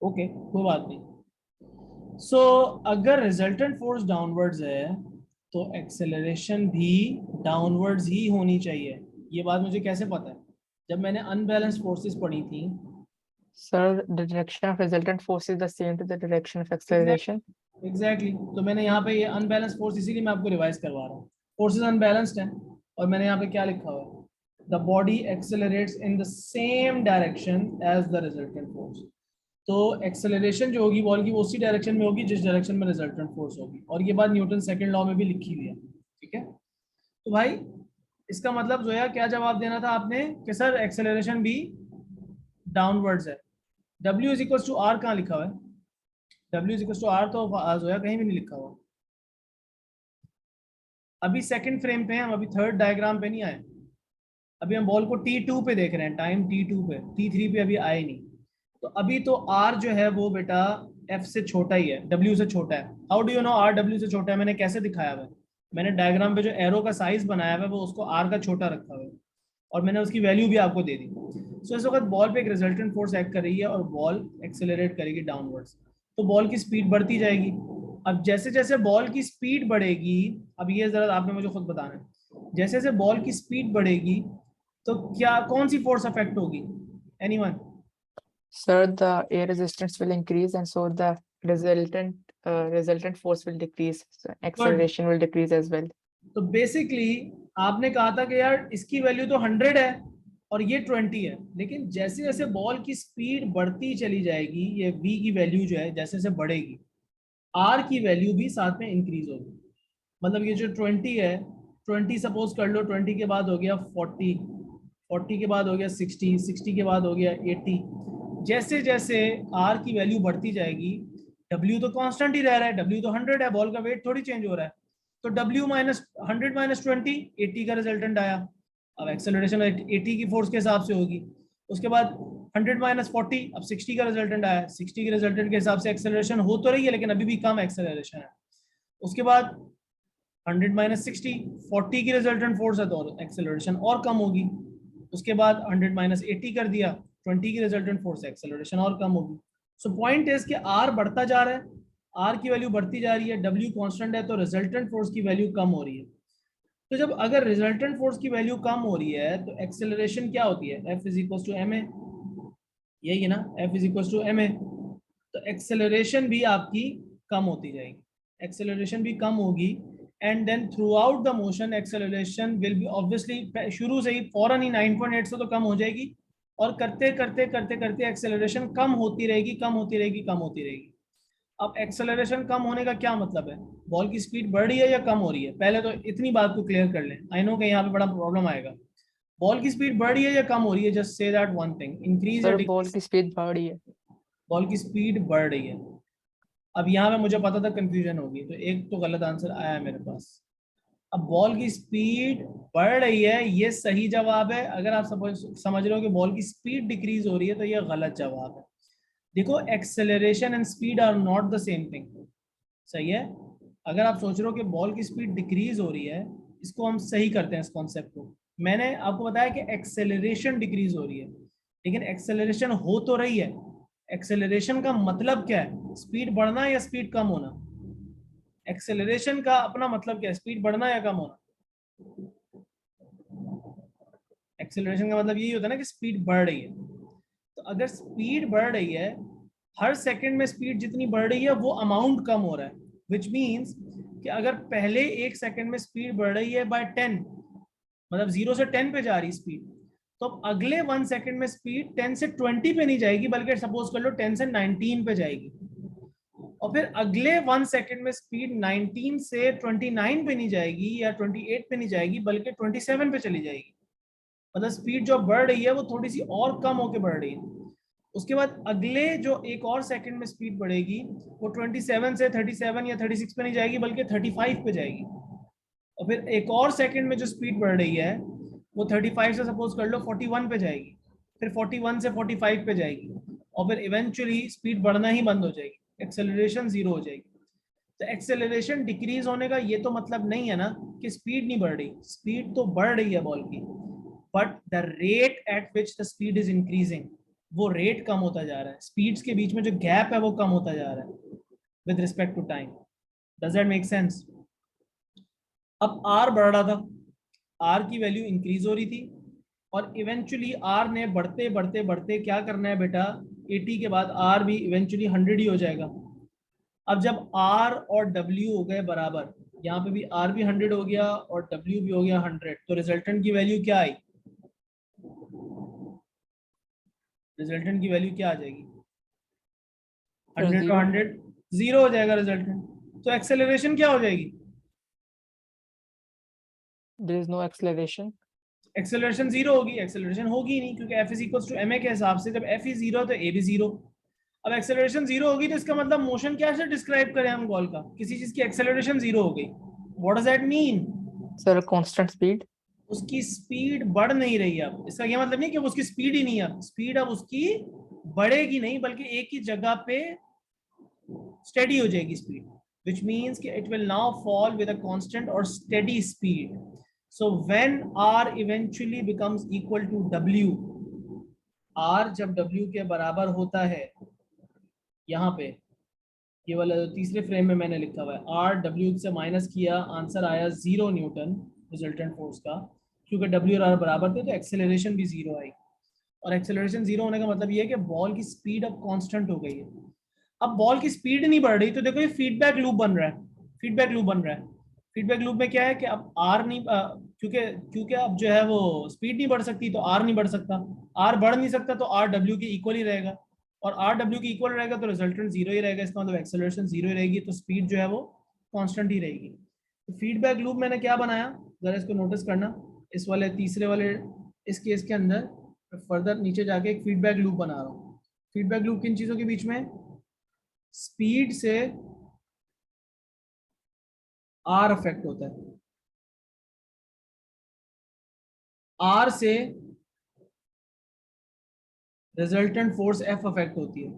ओके, कोई बात नहीं। सो अगर रिजल्टेंट फोर्स डाउनवर्ड्स है तो एक्सेलरेशन भी डाउनवर्ड्स ही होनी चाहिए। ये बात मुझे कैसे पता है? जब मैंने अनबैलेंस्ड फोर्सेस पढ़ी थी। Sir, the direction of resultant force is the same to the direction of acceleration. Exactly तो मैंने यहाँ पे ये अनबैलेंस्ड फोर्स इसीलिए मैं आपको रिवाइज करवा रहा हूँ। फोर्सेस अनबैलेंस्ड हैं और मैंने यहाँ पे क्या लिखा हुआ है, the body accelerates in the same direction as the resultant force. तो एक्सेलरेशन जो होगी बॉल की वो उसी डायरेक्शन में होगी जिस डायरेक्शन में रिजल्टेंट फोर्स होगी, और ये बात न्यूटन सेकंड लॉ में भी लिखी हुई है। ठीक है, तो भाई इसका मतलब जोया क्या जवाब देना था आपने कि सर एक्सेलरेशन भी डाउनवर्ड्स है। W is equal to R कहाँ लिखा हुआ है? W is equal to R तो जोया कहीं भी नहीं लिखा हुआ। अभी सेकंड फ्रेम पे हैं हम, अभी थर्ड डायग्राम पे नहीं आए। अभी हम बॉल को T2 पे देख रहे हैं, टाइम T2 पे, T3 पे अभी आए नहीं। तो अभी तो R जो है वो बेटा F से छोटा ही है, W से छोटा है। How do you know R W से छोटा है? मैंने कैसे दिखाया हुआ है? मैंने डायग्राम पे जो एरो का साइज बनाया हुआ है वो उसको R का छोटा रखा हुआ है, और मैंने उसकी वैल्यू भी आपको दे दी। सो इस वक्त बॉल पे एक रिजल्टेंट फोर्स एक्ट कर रही है और बॉल एक्सेलरेट करेगी डाउनवर्ड्स, तो बॉल की स्पीड बढ़ती जाएगी। अब जैसे जैसे बॉल की स्पीड बढ़ेगी, अब ये जरा आपने मुझे खुद बताना है, जैसे जैसे बॉल की स्पीड बढ़ेगी तो क्या कौन सी फोर्स अफेक्ट होगी? Anyone? Sir, the air resistance will increase, and so the resultant force will decrease. So acceleration will decrease as well. तो बेसिकली आपने कहा था कि यार इसकी वैल्यू तो 100 है और ये 20 है, लेकिन जैसे जैसे बॉल की स्पीड बढ़ती चली जाएगी, ये v की वैल्यू जो है जैसे जैसे बढ़ेगी, r की वैल्यू भी साथ में इंक्रीज होगी। मतलब ये जो 20 है, 20 सपोज कर लो, 20 के बाद हो गया 40, 40 के बाद हो गया 60, 60 के बाद हो गया 80। जैसे जैसे r की वैल्यू बढ़ती जाएगी, w तो कांस्टेंट ही रह रहा है, w तो 100 है, बॉल का वेट थोड़ी चेंज हो रहा है, तो w माइनस 100 माइनस 20, 80 का रिजल्टेंट आया। अब एक्सेलरेशन 80 की फोर्स के हिसाब से होगी। उसके बाद 100 माइनस 40, अब 60 का रिजल्टेंट आया, 60 के रिजल्टेंट के हिसाब से एक्सेलरेशन हो तो रही है लेकिन अभी भी कम एक्सेलरेशन है। उसके बाद 100 माइनस 60, 40 की रिजल्टेंट फोर्स है तो एक्सेलरेशन और कम होगी। उसके बाद 100 माइनस 80 कर दिया, 20 की रिजल्टेंट फोर्स, एक्सेलरेशन और कम होगी। सो पॉइंट इज कि r बढ़ता जा रहा है, r की वैल्यू बढ़ती जा रही है, w कांस्टेंट है, तो रिजल्टेंट फोर्स की वैल्यू कम हो रही है। तो जब अगर रिजल्टेंट फोर्स की वैल्यू कम हो रही है तो एक्सेलरेशन क्या होती है? F is equal to ma, यही है ना, F is equal to ma। तो एक्सेलरेशन भी आपकी कम होती जाएगी, एक्सेलरेशन भी कम होगी, and then throughout the motion acceleration will be obviously, शुरू से ही फौरन ही 9.8 से तो कम हो जाएगी, और करते करते करते करते एक्सेलरेशन कम होती रहेगी, कम होती रहेगी, कम होती रहेगी। अब एक्सेलरेशन कम होने का क्या मतलब है? बॉल की स्पीड बढ़ रही है या कम हो रही है? पहले तो इतनी बात को क्लियर कर लें, आई नो कि यहाँ पे बड़ा प्रॉब्लम आएगा। बॉल की स्पीड बढ़ रही है या कम हो रही है? Just say that one thing, increase या Sir, ball डिक्रीज? की speed बढ़ रही है. बॉल की स्पीड बढ़ रही है। अब यहाँ पे मुझे पता था कंफ्यूजन होगी, तो एक तो गलत आंसर आया मेरे पास। अब बॉल की स्पीड बढ़ रही है, ये सही जवाब है। अगर आप समझ रहे हो कि बॉल की स्पीड डिक्रीज हो रही है तो ये गलत जवाब है। देखो, acceleration and speed are not the same thing, सही है? अगर आप सोच रहे हो कि बॉल की स्पीड डिक्रीज हो रही है, इसको हम सही करते हैं इस कॉन्सेप्ट को। मैंने आपको बताया कि एक्सेलरेशन डिक्रीज हो रही है, लेकिन एक्सेलरेशन हो तो रही है। एक्सेलरेशन का मतलब क्या है? स्पीड बढ़ना या स्पीड कम होना? एक्सेलरेशन का अपना मतलब क्या है? स्पीड बढ़ना या कम होना? एक्सेलरेशन का मतलब यही होता है ना कि स्पीड बढ़ रही है। तो अगर स्पीड बढ़ रही है, हर सेकंड में स्पीड जितनी बढ़ रही है वो अमाउंट कम हो रहा है, विच मीन्स कि अगर पहले एक सेकंड में स्पीड बढ़ रही है बाय 10, मतलब 0 से 10 पे जा रही स्पीड, तो अगले 1 सेकंड में स्पीड 10 से 20 पे नहीं जाएगी, बल्कि सपोज कर लो 10 से 19 पे जाएगी। और फिर अगले 1 सेकंड में स्पीड 19 से 29 पे नहीं जाएगी या 28 पे नहीं जाएगी, बल्कि 27 पे चली जाएगी। मतलब स्पीड जो बढ़ रही है वो थोड़ी सी और कम होके बढ़ रही है। उसके बाद अगले जो एक और सेकंड में स्पीड बढ़ेगी वो 27 से 37 या 36 पे नहीं जाएगी, बल्कि 35 पे जाएगी। और फिर एक और सेकंड में जो स्पीड बढ़ रही है वो 35 से सपोज कर लो 41 पे जाएगी, फिर 41 से 45 पे जाएगी, और फिर इवेंचुअली स्पीड बढ़ना ही बंद हो जाएगी, एक्सेलरेशन 0 हो जाएगी। तो एक्सेलरेशन डिक्रीज होने का ये तो मतलब नहीं है ना कि स्पीड नहीं बढ़ रही, स्पीड तो बढ़ रही है बॉल की, but the rate at which the speed is increasing, वो रेट कम होता जा रहा है। स्पीड्स के बीच में जो गैप है वो कम होता जा रहा है with respect to time. Does that make sense? अब आर बढ़ रहा था, आर की वैल्यू इंक्रीज हो रही थी, और इवेंचुअली आर ने बढ़ते बढ़ते बढ़ते क्या करना है बेटा, 80 के बाद आर भी इवेंचुअली 100 ही हो जाएगा। अब जब आर और डब्ल्यू हो गए बराबर, यहाँ पे भी आर भी 100 हो गया और डब्ल्यू भी हो गया 100, तो रिजल्टेंट की वैल्यू क्या आई? रिजल्टेंट की वैल्यू क्या आ जाएगी? 100 तो 100 0 हो जाएगा रिजल्टेंट। तो एक्सेलरेशन क्या हो जाएगी? There is no acceleration. Acceleration 0 होगी, एक्सेलरेशन होगी नहीं, क्योंकि F is equal to ma के हिसाब से जब F ही 0 तो a भी 0। अब एक्सेलरेशन 0 होगी तो इसका मतलब मोशन क्या से डिस्क्राइब करें हम बॉल का? किसी चीज की एक्सेलरेशन 0 हो गई, what does that mean? Sir, a constant speed. उसकी स्पीड बढ़ नहीं रही है अब। इसका ये मतलब नहीं कि अब उसकी स्पीड ही नहीं है, स्पीड अब उसकी बढ़ेगी नहीं बल्कि एक ही जगह पे स्टेडी हो जाएगी स्पीड, which means कि it will now fall with a constant or steady speed. So when r eventually becomes equal to w, r जब w के बराबर होता है, यहाँ पे ये वाला तीसरे फ्रेम में मैंने लिखा हुआ है आर डब्ल्यू से माइनस किया, आंसर आया 0 न्यूटन रिजल्टेंट फोर्स का। क्योंकि डब्ल्यू और आर बराबर थे तो एक्सेलरेशन भी 0 आई, और एक्सेलरेशन 0 होने का मतलब ये है कि बॉल की स्पीड अब कांस्टेंट हो गई है। अब बॉल की स्पीड नहीं बढ़ रही तो देखो ये फीडबैक लूप बन रहा है, फीडबैक लूप बन रहा है। फीडबैक लूप में क्या है कि अब आर नहीं क्योंकि अब जो है वो स्पीड नहीं बढ़ सकती तो आर नहीं बढ़ सकता, आर बढ़ नहीं सकता तो आर डब्ल्यू के इक्वल ही रहेगा, और आर डब्ल्यू की इक्वल रहेगा तो रिजल्टेंट 0 ही रहेगा, इसका मतलब एक्सेलरेशन 0 ही रहेगी, तो स्पीड जो है वो कांस्टेंट ही रहेगी। तो फीडबैक लूप मैंने क्या बनाया, जरा इसको नोटिस करना, इस वाले तीसरे वाले इस केस के अंदर फर्दर नीचे जाके एक फीडबैक लूप बना रहा हूँ। फीडबैक लूप किन चीजों के बीच में, स्पीड से आर अफेक्ट होता है, आर से रिजल्टेंट फोर्स एफ अफेक्ट होती है,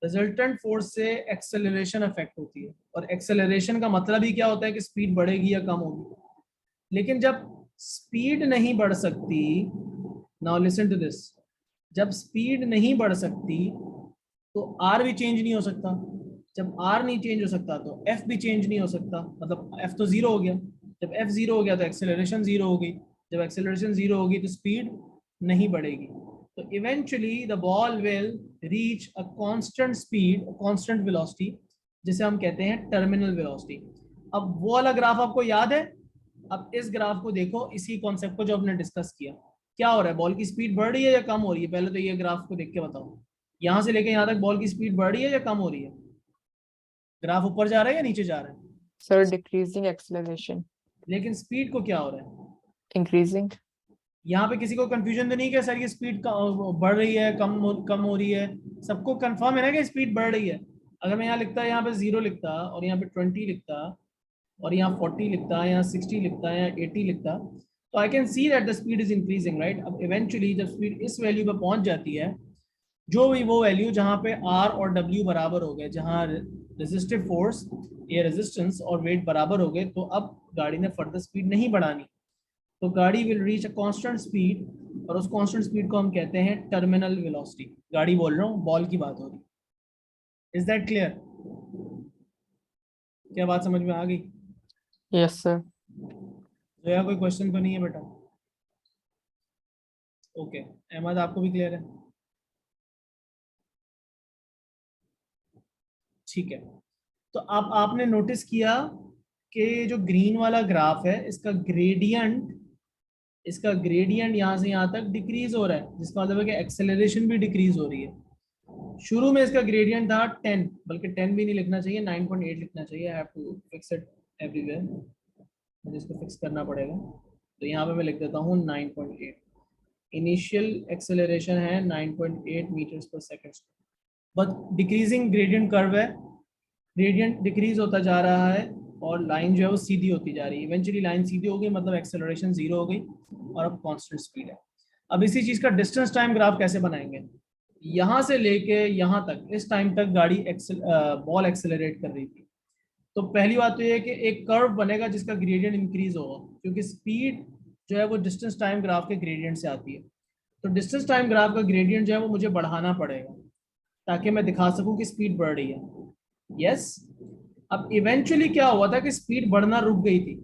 रिजल्टेंट फोर्स से एक्सेलरेशन अफेक्ट होती है, और एक्सेलरेशन का मतलब ही क्या होता है कि स्पीड बढ़ेगी या कम होगी। लेकिन जब स्पीड नहीं बढ़ सकती, नाउ लिसन टू दिस, जब स्पीड नहीं बढ़ सकती तो आर भी चेंज नहीं हो सकता, जब आर नहीं चेंज हो सकता तो एफ भी चेंज नहीं हो सकता, मतलब एफ तो 0 हो गया, जब एफ 0 हो गया तो एक्सेलरेशन 0 हो गई, जब एक्सेलरेशन 0 होगी तो स्पीड नहीं बढ़ेगी। तो eventually the ball will reach a constant speed, constant velocity, जिसे हम कहते हैं टर्मिनल वेलोसिटी। अब वो वाला ग्राफ आपको याद है, अब इस ग्राफ को देखो, इसी कॉन्सेप्ट को जो हमने डिस्कस किया, क्या हो रहा है, बॉल की स्पीड बढ़ रही है या कम हो रही है, पहले तो ये ग्राफ को देख के बताओ, यहां से लेके यहां तक बॉल की स्पीड बढ़ रही है या कम हो रही है, ग्राफ ऊपर जा रहा है या नीचे जा रहा है, Sir, decreasing acceleration. लेकिन स्पीड को क्या हो रहा है, Increasing. यहाँ पे किसी को कंफ्यूजन तो नहीं कि सर ये स्पीड बढ़ रही है कम हो रही है, सबको कंफर्म है ना कि स्पीड बढ़ रही है। अगर मैं यहाँ लिखता, यहाँ पे 0 लिखता और यहाँ पे 20 लिखता और यहाँ 40 लिखता, यहाँ 60 लिखता, यहाँ 80 लिखता, तो I can see that the speed is increasing, right. अब इवेंचुअली जब स्पीड इस वैल्यू पे पहुंच जाती है, जो भी वो वैल्यू जहाँ पे आर और डब्ल्यू बराबर हो गए, जहाँ रेजिस्टिव फोर्स या रेजिस्टेंस और वेट बराबर हो गए, तो अब गाड़ी ने फर्दर स्पीड नहीं बढ़ानी, तो गाड़ी will reach a constant speed, और उस कांस्टेंट स्पीड को हम कहते हैं टर्मिनल वेलोसिटी। गाड़ी बोल रहा हूँ, बॉल की बात हो रही, इज दैट क्लियर, क्या बात समझ में आ गई? Yes, sir. जोया कोई क्वेश्चन तो नहीं है बेटा? ओके, अहमद आपको भी क्लियर है? ठीक है, तो अब आपने नोटिस किया कि जो ग्रीन वाला ग्राफ है इसका ग्रेडियंट यहाँ से यहाँ तक डिक्रीज हो रहा है, जिसका मतलब है कि एक्सेलरेशन भी डिक्रीज हो रही है। शुरू में इसका ग्रेडियंट था 10, बल्कि 10 भी नहीं लिखना चाहिए, 9.8 लिखना चाहिए। I have to fix it everywhere, मुझे इसको फिक्स करना पड़ेगा, तो यहाँ पे मैं लिख देता हूँ 9.8। इनिशियल एक्सेलरेशन है 9.8 मीटर्स पर second, but decreasing gradient curve है, ग्रेडियंट डिक्रीज होता जा रहा है और लाइन जो है वो सीधी होती जा रही है। इवेंचुअली लाइन सीधी हो गई, मतलब एक्सेलरेशन 0 हो गई और अब कांस्टेंट स्पीड है। अब इसी चीज का डिस्टेंस टाइम ग्राफ कैसे बनाएंगे, यहाँ से लेके यहाँ तक, इस टाइम तक गाड़ी बॉल एक्सेलरेट कर रही थी, तो पहली बात तो ये है कि एक कर्व बनेगा जिसका ग्रेडियंट इंक्रीज होगा, क्योंकि स्पीड जो है वो डिस्टेंस टाइम ग्राफ के ग्रेडियंट से आती है। तो डिस्टेंस टाइम ग्राफ का ग्रेडियंट जो है वो मुझे बढ़ाना पड़ेगा ताकि मैं दिखा सकूं कि स्पीड बढ़ रही है। यस, अब इवेंचुअली क्या हुआ था कि स्पीड बढ़ना रुक गई थी,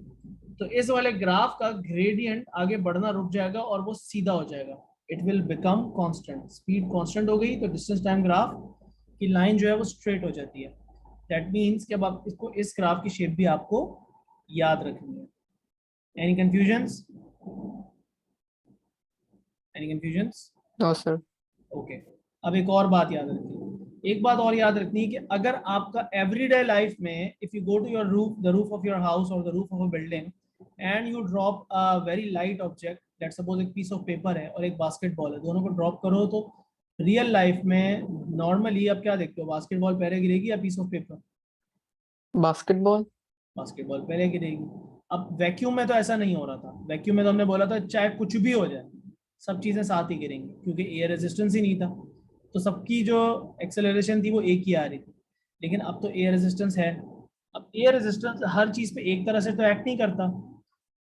तो इस वाले ग्राफ का ग्रेडियंट आगे बढ़ना रुक जाएगा और वो सीधा हो जाएगा, it will become constant. Speed constant हो गई तो डिस्टेंस टाइम ग्राफ की लाइन जो है वो स्ट्रेट हो जाती है। दैट मीन्स कि अब आप इसको, इस ग्राफ की शेप भी आपको याद रखनी है। Any confusions? Any confusions? No, sir. Okay, अब एक और बात याद रखिए, एक बात और याद रखनी है कि अगर आपका एवरीडे लाइफ में, if you go to your roof, the roof of your house और the roof of a building, and you drop a very light object, let's suppose एक पीस ऑफ पेपर है और एक बास्केटबॉल है, दोनों को drop करो, तो रियल लाइफ में नॉर्मली आप क्या देखते हो, बास्केटबॉल पहले गिरेगी या piece of paper? Basketball. Basketball पहले गिरेगी। अब वैक्यूम में तो ऐसा नहीं हो रहा था, वैक्यूम में तो हमने बोला था चाहे कुछ भी हो जाए सब चीजें साथ ही गिरेंगी, क्योंकि एयर रेजिस्टेंस ही नहीं था, तो सबकी जो एक्सेलरेशन थी वो एक ही आ रही थी। लेकिन अब तो एयर रेजिस्टेंस है, अब एयर रेजिस्टेंस हर चीज पे एक तरह से तो एक्ट नहीं करता,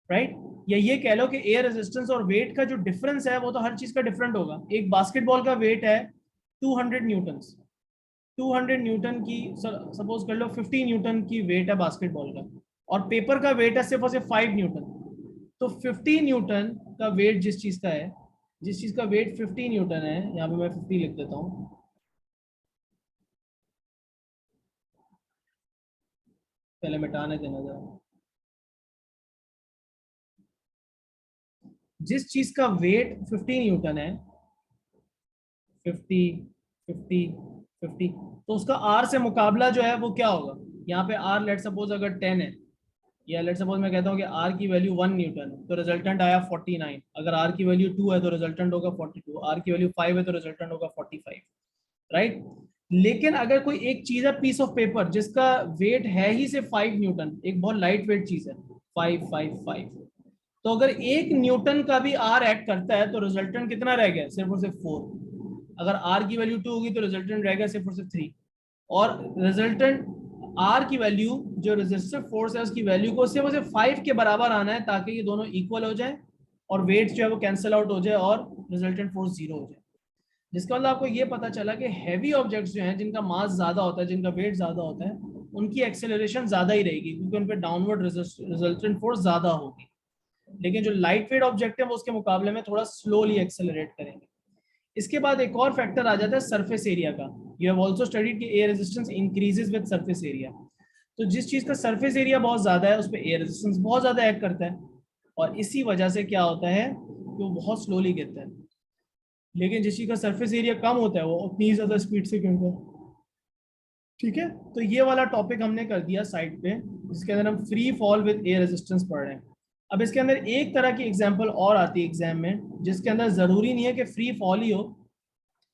राइट? या ये कह लो कि एयर रेजिस्टेंस और वेट का जो डिफरेंस है वो तो हर चीज का डिफरेंट होगा। एक बास्केटबॉल का वेट है 200 न्यूटन, 200 न्यूटन की, सपोज कर लो 50 न्यूटन की वेट है बास्केटबॉल का, और पेपर का वेट है सिर्फ और सिर्फ 5 न्यूटन। तो 50 न्यूटन का वेट जिस चीज का है, जिस चीज का वेट 50 न्यूटन है, यहाँ पे मैं 50 लिख देता हूँ, पहले मिटाने देना जरा। जिस चीज का वेट 50 न्यूटन है, 50 50 50, तो उसका आर से मुकाबला जो है वो क्या होगा? यहाँ पे आर लेट सपोज अगर 10 है, या लेट सपोज मैं कहता हूँ कि आर की वैल्यू 1 न्यूटन है, तो रिजल्टेंट आया 49। अगर आर की वैल्यू 2 है तो रिजल्टेंट होगा 42, आर की वैल्यू 5 है तो रिजल्टेंट होगा 45, राइट? लेकिन अगर कोई एक चीज है, पीस ऑफ पेपर, जिसका वेट है ही सिर्फ 5 न्यूटन, एक बहुत लाइट वेट चीज है, 5 तो अगर 1 न्यूटन का भी आर एक्ट करता है तो रिजल्टेंट कितना रह गया? सिर्फ और सिर्फ 4। अगर आर की वैल्यू 2 होगी तो रिजल्टेंट रह गया सिर्फ और सिर्फ 3। और रिजल्टेंट आर की वैल्यू, जो रेजिस्टिव फोर्स है उसकी वैल्यू को सिर्फ और सिर्फ 5 के बराबर आना है, ताकि ये दोनों इक्वल हो जाए और वेट जो है वो कैंसिल आउट हो जाए और रिजल्टेंट फोर्स 0 हो जाए। जिसका मतलब आपको ये पता चला कि हैवी ऑब्जेक्ट्स जो हैं, जिनका मास ज्यादा होता है, जिनका वेट ज्यादा होता है, उनकी एक्सेलरेशन ज्यादा ही रहेगी, क्योंकि उन पर डाउनवर्ड रिजल्टेंट फोर्स ज्यादा होगी। लेकिन जो लाइट वेट ऑब्जेक्ट है वो उसके मुकाबले में थोड़ा स्लोली एक्सेलरेट करेंगे। इसके बाद एक और फैक्टर आ जाता है सरफेस एरिया का। यू हैव आल्सो स्टडीड कि air resistance increases with surface area. तो जिस चीज का सरफेस एरिया बहुत ज्यादा है उस पर एयर रेजिस्टेंस बहुत ज्यादा एक्ट करता है, और इसी वजह से क्या होता है कि वो बहुत स्लोली गिरता है। लेकिन जिस चीज का सरफेस एरिया कम होता है वो उतनी ज्यादा स्पीड से गिरता है। ठीक है, तो ये वाला टॉपिक हमने कर दिया साइड पे, जिसके अंदर हम free fall with air resistance पढ़ रहे हैं। अब इसके अंदर एक तरह की एग्जांपल और आती है एग्जाम में, जिसके अंदर जरूरी नहीं है कि फ्री फॉल ही हो,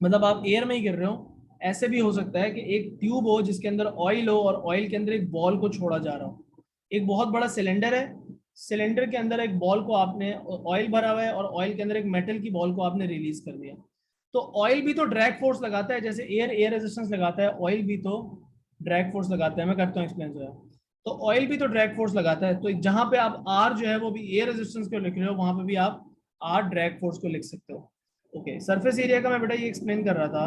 मतलब आप एयर में ही गिर रहे हो। ऐसे भी हो सकता है कि एक ट्यूब हो जिसके अंदर ऑयल हो, और ऑयल के अंदर एक बॉल को छोड़ा जा रहा हो। एक बहुत बड़ा सिलेंडर है, सिलेंडर के अंदर एक बॉल को आपने, ऑयल भरा हुआ है, और ऑयल के अंदर एक मेटल की बॉल को आपने रिलीज कर दिया। तो ऑयल भी तो ड्रैग फोर्स लगाता है, जैसे एयर रेजिस्टेंस लगाता है, ऑयल भी तो ड्रैग फोर्स लगाता है। मैं करता हूँ एक्सप्लेन जो है। तो ऑयल भी तो ड्रैग फोर्स लगाता है, तो जहां पे आप आर जो है वो भी एयर रेजिस्टेंस को लिख रहे हो, वहां पे भी आप आर ड्रैग फोर्स को लिख सकते हो। ओके, सरफेस एरिया का मैं बेटा ये एक्सप्लेन कर रहा था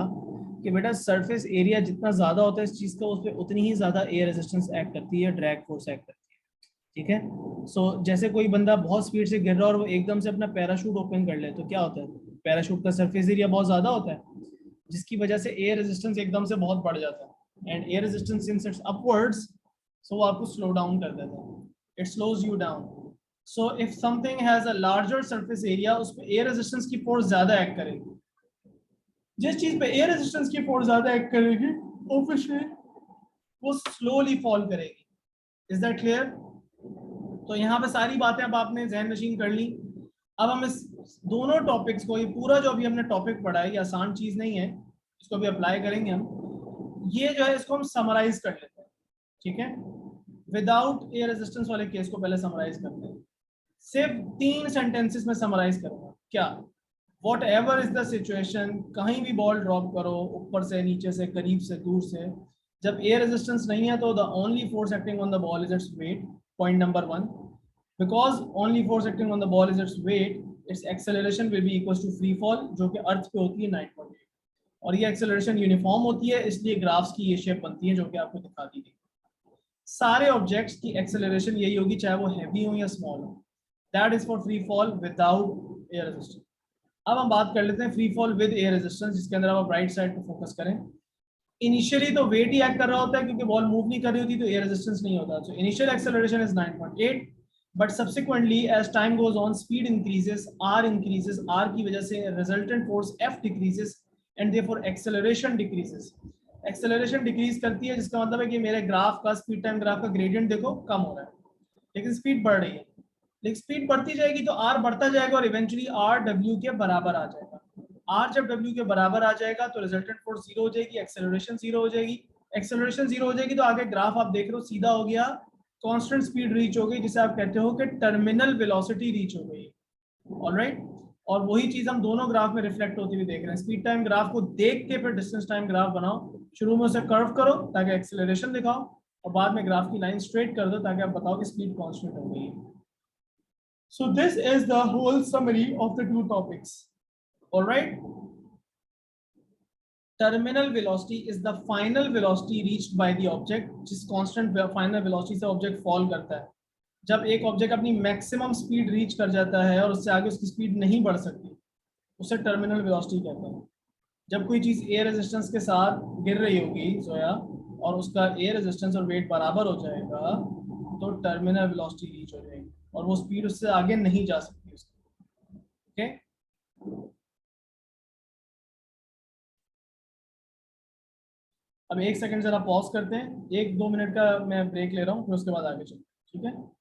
कि बेटा सरफेस एरिया जितना ज्यादा होता है इस चीज का, उस पर उतनी ही ज्यादा एयर रेजिस्टेंस एक्ट करती है, ड्रैग फोर्स एक्ट करती है। ठीक है, सो जैसे कोई बंदा बहुत स्पीड से गिर रहा है और वो एकदम से अपना पैराशूट ओपन कर ले, तो क्या होता है? पैराशूट का सरफेस एरिया बहुत ज्यादा होता है, जिसकी वजह से एयर रेजिस्टेंस एकदम से बहुत बढ़ जाता है, and air resistance since it's upwards, so वो आपको स्लो डाउन कर देता है, it slows you down. So if something has a larger surface area, उस पे एयर रेजिस्टेंस की फोर्स ज्यादा एक्ट करेगी। जिस चीज पे एयर रेजिस्टेंस की फोर्स ज्यादा एक्ट करेगी ऑब्वियसली वो स्लोली फॉल करेगी। Is that clear? तो यहाँ पे सारी बातें अब आपने ज़हन नशीन कर ली। अब हम इस दोनों टॉपिक्स को, ये पूरा जो अभी हमने टॉपिक पढ़ा है, ये आसान चीज नहीं है, इसको अभी अप्लाई करेंगे हम। ये जो है इसको हम समराइज कर लेते हैं, ठीक है? विदाउट एयर रेजिस्टेंस वाले केस को पहले समराइज करते हैं, सिर्फ 3 सेंटेंसेस में समराइज करूंगा। क्या? What ever is the situation, कहीं भी बॉल ड्रॉप करो, ऊपर से, नीचे से, करीब से, दूर से, जब एयर रेजिस्टेंस नहीं है तो the only force acting on the ball is its weight, point number 1। Because only force acting on the ball is its weight, its acceleration will be equal to free fall, जो कि अर्थ पे होती है 9.8, और ये एक्सेलरेशन यूनिफॉर्म होती है, इसलिए ग्राफ्स की ये शेप बनती है जो कि आपको दिखा दी गई। सारे ऑब्जेक्ट्स की एक्सेलरेशन यही होगी, चाहे वो हैवी हो या स्मॉल हो। That is for free fall without air resistance. अब हम बात कर लेते हैं free fall with air resistance, जिसके अंदर आप राइट साइड पे फोकस करें। इनिशियली तो वेट ही एक्ट कर रहा होता है, क्योंकि बॉल मूव नहीं कर रही होती, तो एयर रेजिस्टेंस नहीं होता। So initial acceleration is 9.8, but subsequently as time goes on speed increases, R increases, R की वजह से resultant force F decreases, and therefore acceleration decreases. Acceleration decrease करती है, जिसका मतलब है कि मेरे ग्राफ का, स्पीड टाइम ग्राफ का ग्रेडियंट देखो कम हो रहा है, लेकिन स्पीड बढ़ रही है। लेकिन स्पीड बढ़ती जाएगी तो आर बढ़ता जाएगा, और इवेंचुअली आर डब्ल्यू के बराबर आ जाएगा। आर जब डब्ल्यू के बराबर आ जाएगा तो रिजल्टेंट फोर्स 0 हो जाएगी, एक्सेलरेशन 0 हो जाएगी। एक्सेलरेशन 0 हो जाएगी तो आगे ग्राफ आप देख रहे हो सीधा हो गया, कांस्टेंट स्पीड रीच हो गई, जिसे आप कहते हो कि टर्मिनल वेलोसिटी रीच हो गई। ऑलराइट, और वही चीज हम दोनों ग्राफ में रिफ्लेक्ट होती हुई देख रहे हैं। स्पीड टाइम ग्राफ को देख के फिर डिस्टेंस टाइम ग्राफ बनाओ। शुरू में उसे कर्व करो ताकि एक्सेलरेशन दिखाओ, और बाद में ग्राफ की लाइन स्ट्रेट कर दो ताकि आप बताओ कि स्पीड कांस्टेंट हो गई। So this is the whole summary of the two topics. All right. Terminal velocity is the final velocity reached by the object, जिस constant final velocity से object fall करता है। जब एक ऑब्जेक्ट अपनी मैक्सिमम स्पीड रीच कर जाता है और उससे आगे उसकी स्पीड नहीं बढ़ सकती, उसे टर्मिनल वेलोसिटी कहते हैं। जब कोई चीज एयर रेजिस्टेंस के साथ गिर रही होगी जोया, और उसका एयर रेजिस्टेंस और वेट बराबर हो जाएगा, तो टर्मिनल वेलोसिटी रीच हो जाएगी और वो स्पीड उससे आगे नहीं जा सकती उसकी। ओके, अब एक सेकंड जरा पॉज करते हैं, 1-2 मिनट का मैं ब्रेक ले रहा हूँ, फिर उसके बाद आगे चलते हैं। ठीक है।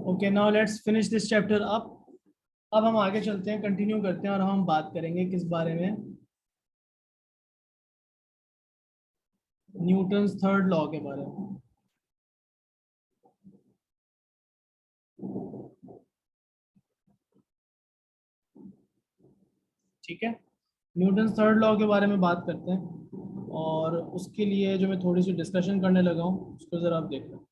Okay, now let's finish this chapter up. अब हम आगे चलते हैं, कंटिन्यू करते हैं, और हम बात करेंगे किस बारे में? न्यूटन्स थर्ड लॉ के बारे में। ठीक है, न्यूटन्स थर्ड लॉ के बारे में बात करते हैं, और उसके लिए जो मैं थोड़ी सी डिस्कशन करने लगा हूँ उसको जरा आप देख लो।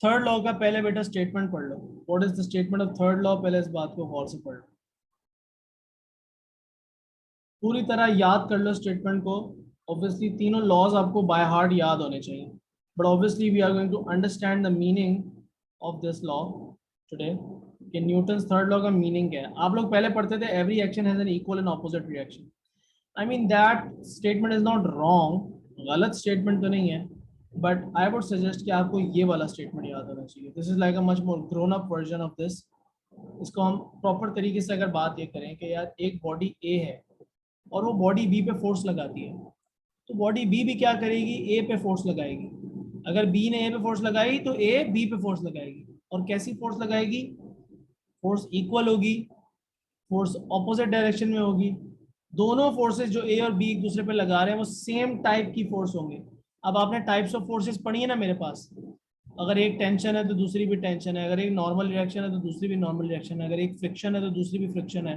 थर्ड लॉ का पहले बेटा स्टेटमेंट पढ़ लो। What is the statement of third law? पहले इस बात को गौर से पढ़ लो, पूरी तरह याद कर लो स्टेटमेंट को। ऑब्वियसली तीनों लॉज आपको बाय हार्ट याद होने चाहिए, but obviously we are going to understand the meaning of this law today, कि न्यूटन्स थर्ड लॉ का मीनिंग क्या है। आप लोग पहले पढ़ते थे every action has an equal and opposite reaction. I mean that statement is not wrong, गलत स्टेटमेंट तो नहीं है, बट आई वुड सजेस्ट कि आपको ये वाला स्टेटमेंट याद होना चाहिए। This is like a much more grown up version of this. इसको हम प्रॉपर तरीके से अगर बात ये करें कि यार एक बॉडी ए है और वो बॉडी बी पे फोर्स लगाती है, तो बॉडी बी भी क्या करेगी? ए पे फोर्स लगाएगी। अगर बी ने ए पे फोर्स लगाई तो ए बी पे फोर्स लगाएगी। और कैसी फोर्स लगाएगी? फोर्स इक्वल होगी, फोर्स ऑपोजिट डायरेक्शन में होगी। दोनों फोर्सेस जो ए और बी एक दूसरे पे लगा रहे हैं वो सेम टाइप की फोर्स होंगे। अब आपने टाइप्स ऑफ फोर्सेस पढ़ी है ना मेरे पास, अगर एक टेंशन है तो दूसरी भी टेंशन है, अगर एक नॉर्मल रिएक्शन है तो दूसरी भी नॉर्मल रिएक्शन है, अगर एक फ्रिक्शन है तो दूसरी भी फ्रिक्शन है,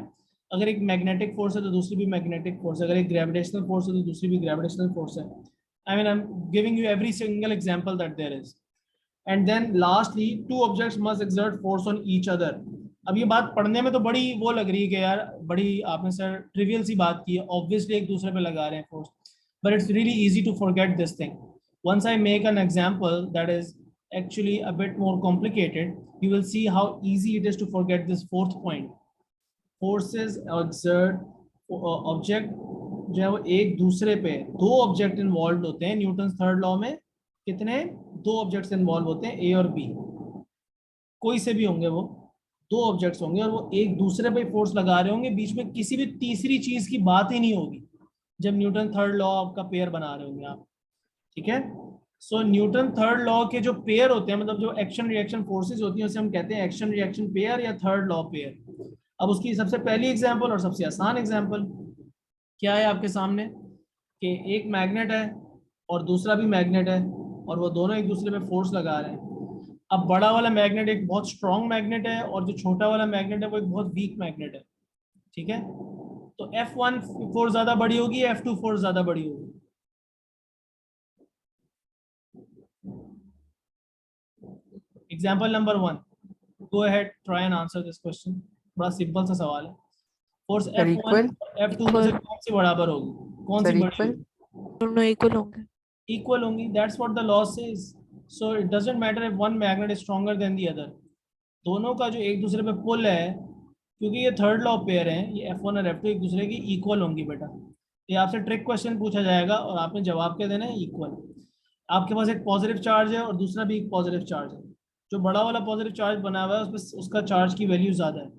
अगर एक मैग्नेटिक फोर्स है तो दूसरी भी मैग्नेटिक फोर्स है, अगर एक ग्रेविटेशनल फोर्स है तो दूसरी भी ग्रेविटेशनल फोर्स है. I mean I am giving you every single example that there is. And then lastly two objects must exert force on each other. अब ये बात पढ़ने में तो बड़ी वो लग रही है कि यार बड़ी आपने सर ट्रिवियल सी बात की है, ऑब्वियसली एक दूसरे पे लगा रहे हैं force, but it's really easy to forget this thing. once I make an example that is actually a bit more complicated, you will see how easy it is to forget this fourth point. Forces exert object जो है वो एक दूसरे पे, दो object involve होते हैं Newton third law में. कितने? दो ऑब्जेक्ट्स इन्वॉल्व होते हैं, ए और बी, कोई से भी होंगे वो, दो ऑब्जेक्ट्स होंगे और वो एक दूसरे पे फोर्स लगा रहे होंगे, बीच में किसी भी तीसरी चीज की बात ही नहीं होगी जब न्यूटन थर्ड लॉ का पेयर बना रहे होंगे आप. ठीक है. सो न्यूटन थर्ड लॉ के जो पेयर होते हैं, मतलब जो एक्शन रिएक्शन फोर्सेस होती हैं, उसे हम कहते हैं एक्शन रिएक्शन पेयर या थर्ड लॉ पेयर. अब उसकी सबसे पहली एग्जांपल और सबसे आसान एग्जांपल क्या है आपके सामने कि एक मैग्नेट है और दूसरा भी मैग्नेट है और वो दोनों एक दूसरे पे फोर्स लगा रहे हैं. अब बड़ा वाला मैग्नेट एक बहुत स्ट्रॉन्ग मैग्नेट है और जो छोटा वाला मैग्नेट है वो एक बहुत वीक मैग्नेट है. ठीक है. तो F1 फोर्स ज्यादा बड़ी होगी, F2 फोर्स ज्यादा बड़ी होगी? Example number 1. Go ahead, try and answer this question. बड़ा सिंपल सा सवाल है. Force Sir, F1 equal. और F2 में से कौन सी बराबर होगी, कौन Sir, सी बड़ी equal. होगी? दोनों इक्वल होंगे. Equal होंगी. That's what the law says. So it doesn't matter if one magnet is stronger than the other. दोनों का जो एक दूसरे पे पुल है, क्योंकि ये थर्ड लॉ पेयर है, ये F1 और F2 एक दूसरे की इक्वल होंगी बेटा. ये आपसे ट्रिक क्वेश्चन पूछा जाएगा और आपने जवाब क्या देना है, इक्वल. आपके पास एक पॉजिटिव चार्ज है और दूसरा भी एक पॉजिटिव चार्ज है. जो बड़ा वाला पॉजिटिव चार्ज बना हुआ है उसमें उसका चार्ज की वैल्यू ज्यादा है,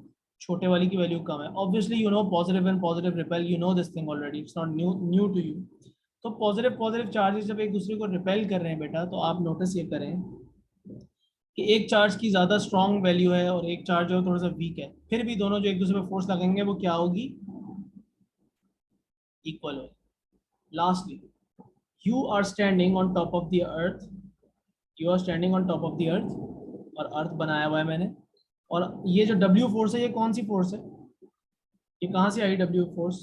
छोटे वाली की वैल्यू कम है. Obviously you know positive and positive repel, you know this thing already, it's not new to you. तो पॉजिटिव चार्जेस जब एक दूसरे को रिपेल कर रहे हैं बेटा, तो आप नोटिस ये करें कि एक चार्ज की ज्यादा स्ट्रॉन्ग वैल्यू है और एक चार्ज जो थोड़ा सा वीक है, फिर भी दोनों जो एक दूसरे पे फोर्स लगेंगे वो क्या होगी, इक्वल होगी. Lastly, you are standing on top of the earth, you are standing on top of the earth, और अर्थ बनाया हुआ है मैंने, और ये जो W फोर्स है ये कौन सी फोर्स है, ये कहाँ से आई W force?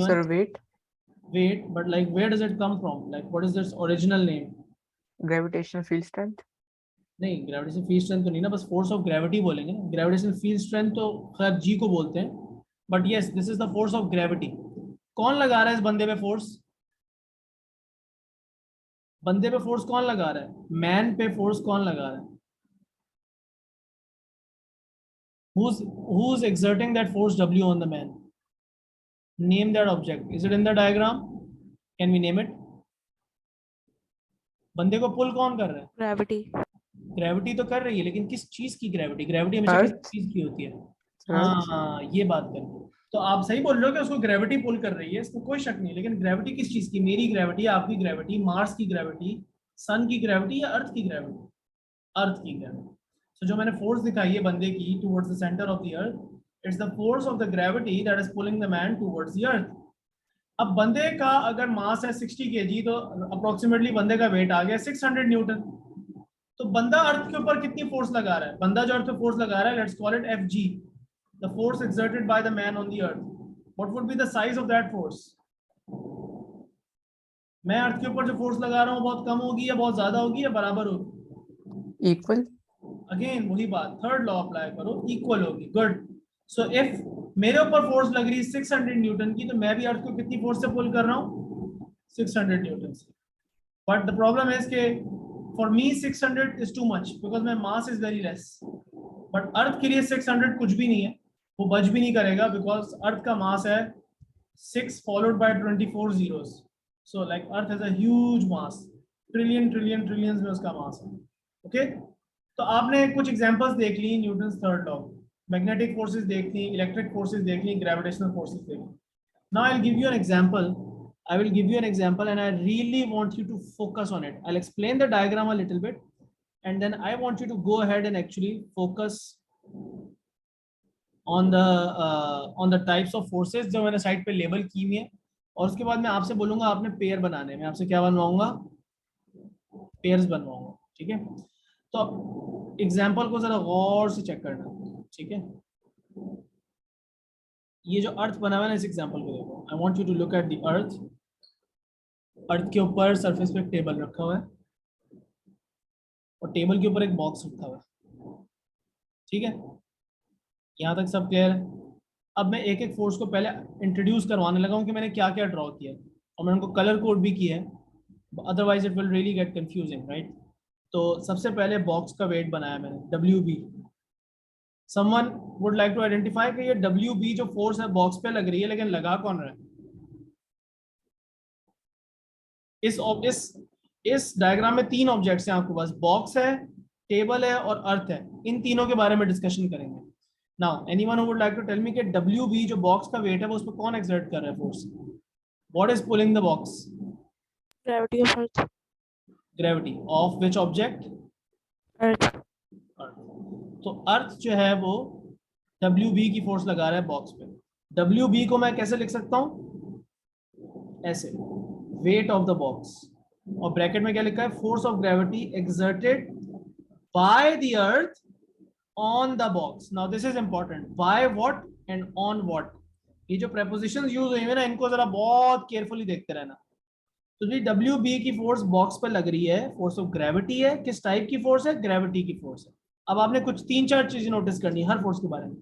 Sir, weight. Weight, but like where does it come from, like what is its original name? Gravitational field strength. नहीं, ग्रेविटेशनल फील्ड स्ट्रेंथ तो नहीं ना, बस फोर्स ऑफ ग्रेविटी बोलेंगे ना. ग्रेविटेशनल फील्ड स्ट्रेंथ तो खैर जी को बोलते हैं, but yes this is the force of gravity. कौन लगा रहा है इस बंदे पे फोर्स? बंदे पे फोर्स कौन लगा रहा है? मैन पे फोर्स कौन लगा रहा है? who's exerting that force W on the man? Name that object. Is it in the diagram? Can we name it? बंदे को पुल कौन कर रहा है? ग्रेविटी. ग्रेविटी तो कर रही है, लेकिन किस चीज की ग्रेविटी? ग्रेविटी हमेशा किस चीज की होती है? हाँ, ये बात करें तो आप सही बोल रहे हो कि उसको ग्रेविटी पुल कर रही है, इसमें कोई शक नहीं. लेकिन ग्रेविटी किस चीज की? मेरी ग्रेविटी, आपकी ग्रेविटी, मार्स की ग्रेविटी, सन की ग्रेविटी या अर्थ की ग्रेविटी? अर्थ की ग्रेविटी. तो जो मैंने फोर्स दिखाई है बंदे की towards the centre of the earth, it's the force of the gravity that is pulling the man towards the earth. अब बंदे का अगर मास है 60 kg, तो अप्रोक्सीमेटली बंदे का वेट आ गया 600 न्यूटन. तो बंदा अर्थ के ऊपर कितनी फोर्स लगा रहा है? बंदा जो अर्थ पे फोर्स लगा रहा है, let's call it Fg, the force exerted by the man on the earth. What would be the size of that force? मैं अर्थ के ऊपर जो फोर्स लगा रहा हूँ बहुत कम होगी या बहुत ज्यादा होगी या बराबर होगी? Equal. अगेन वही बात, थर्ड लॉ अप्लाई करो, इक्वल होगी. गुड. सो इफ मेरे ऊपर फोर्स लग रही है 600 न्यूटन की, तो मैं भी अर्थ को कितनी फोर्स से पुल कर रहा हूँ? 600 न्यूटन से. बट द प्रॉब्लम है कि for me 600 is too much because my mass is very less. But earth के लिए 600 कुछ भी नहीं है, वो बच भी नहीं करेगा बिकॉज अर्थ का मास है 6 followed by 24 zeros. So like earth has a huge mass, trillions में उसका मास है. ओके. तो आपने कुछ एग्जांपल्स देख ली Newton's third law, magnetic forces देख ली, इलेक्ट्रिक फोर्सेस देख ली, ग्रेविटेशनल फोर्सेस देख ली. Now I will give you an example. I will give you an example and I really want you to focus on it. I'll explain the diagram a little bit and then I want you to go ahead and actually focus on the types of forces जो मैंने side पे label की हुई है. और उसके बाद मैं आपसे बोलूंगा आपने पेयर बनाने में, आपसे क्या बनवाऊंगा? पेयर्स बनवाऊंगा. ठीक है, तो अब एग्जाम्पल को जरा गौर से चेक करना, ठीक है। ये जो अर्थ बना हुआ है ना, इस एग्जाम्पल को देखो, I want you to look at the earth. Earth के ऊपर सरफेस पे एक टेबल रखा हुआ है और टेबल के ऊपर एक बॉक्स रखा हुआ है, ठीक है, यहाँ तक सब क्लियर है। अब मैं एक एक फोर्स को पहले इंट्रोड्यूस करवाने लगा हूँ कि मैंने क्या क्या ड्रॉ किया और मैंने उनको कलर कोड भी किया है, otherwise it will really get confusing, right. तो सबसे पहले बॉक्स का वेट बनाया मैंने WB। Someone would like to identify कि ये WB जो फोर्स है बॉक्स पे लग रही है, लेकिन लगा कौन रहा है? इस डायग्राम में 3 ऑब्जेक्ट्स हैं आपके पास, बॉक्स है, टेबल है और अर्थ है। इन तीनों के बारे में डिस्कशन करेंगे। Now anyone who would like to tell me कि WB जो बॉक्स का वेट है वो उस पर कौन एक्सर्ट कर रहा है force? What is pulling the box? Gravity of Earth. Gravity of which object? Earth. अर्थ। तो अर्थ जो है वो WB की फोर्स लगा रहा है बॉक्स पे। WB को मैं कैसे लिख सकता हूँ? ऐसे, वेट ऑफ द बॉक्स, और ब्रैकेट में क्या लिखा है? Force of gravity exerted by the earth on the box. Now this is important, by what and on what. ये जो प्रेपोजिशंस यूज हुई है ना, इनको जरा बहुत केयरफुली देखते रहना। तो जी WB की फोर्स बॉक्स पर लग रही है, फोर्स ऑफ ग्रेविटी है। किस टाइप की फोर्स है? ग्रेविटी की फोर्स है। अब आपने कुछ 3-4 चीजें नोटिस करनी है हर फोर्स के बारे में।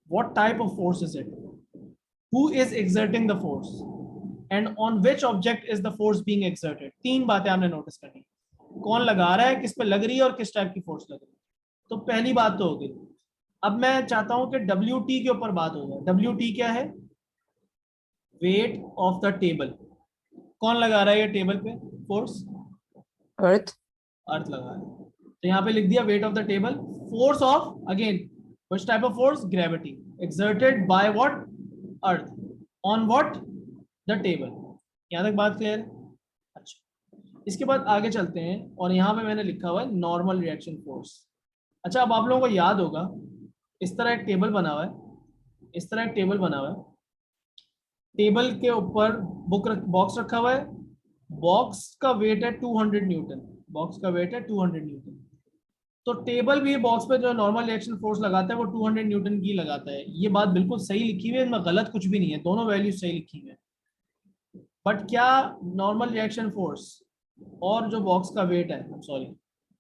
What type of force is it? Who is exerting the force? And on which object is the force being exerted? 3 बातें आपने नोटिस करनी। कौन लगा रहा है, किस पे लग रही है और किस टाइप की फोर्स लग रही है। तो पहली बात तो हो गई। अब मैं चाहता हूं कि WT के ऊपर बात हो जाए। WT क्या है? Weight of the table. कौन लगा रहा है ये टेबल पे फोर्स? Earth. अर्थ लगा रहा है। तो यहाँ पे लिख दिया weight of the table, force of, again which type of force? Gravity, exerted by what? Earth, on what? The table. यहाँ तक बात क्लियर है? अच्छा, इसके बाद आगे चलते हैं और यहाँ पे मैंने लिखा हुआ है नॉर्मल रिएक्शन फोर्स। अच्छा, अब आप लोगों को याद होगा, इस तरह एक टेबल बना हुआ है, इस तरह एक टेबल बना हुआ है, टेबल के ऊपर बॉक्स रखा हुआ है, बॉक्स का वेट है 200 न्यूटन, बॉक्स का वेट है 200 न्यूटन। तो टेबल भी बॉक्स पे जो नॉर्मल रिएक्शन फोर्स लगाता है वो 200 न्यूटन की लगाता है। ये बात बिल्कुल सही लिखी हुई है, इनमें गलत कुछ भी नहीं है, दोनों वैल्यूज सही लिखी हुई है। बट क्या नॉर्मल रिएक्शन फोर्स और जो बॉक्स का वेट है, सॉरी,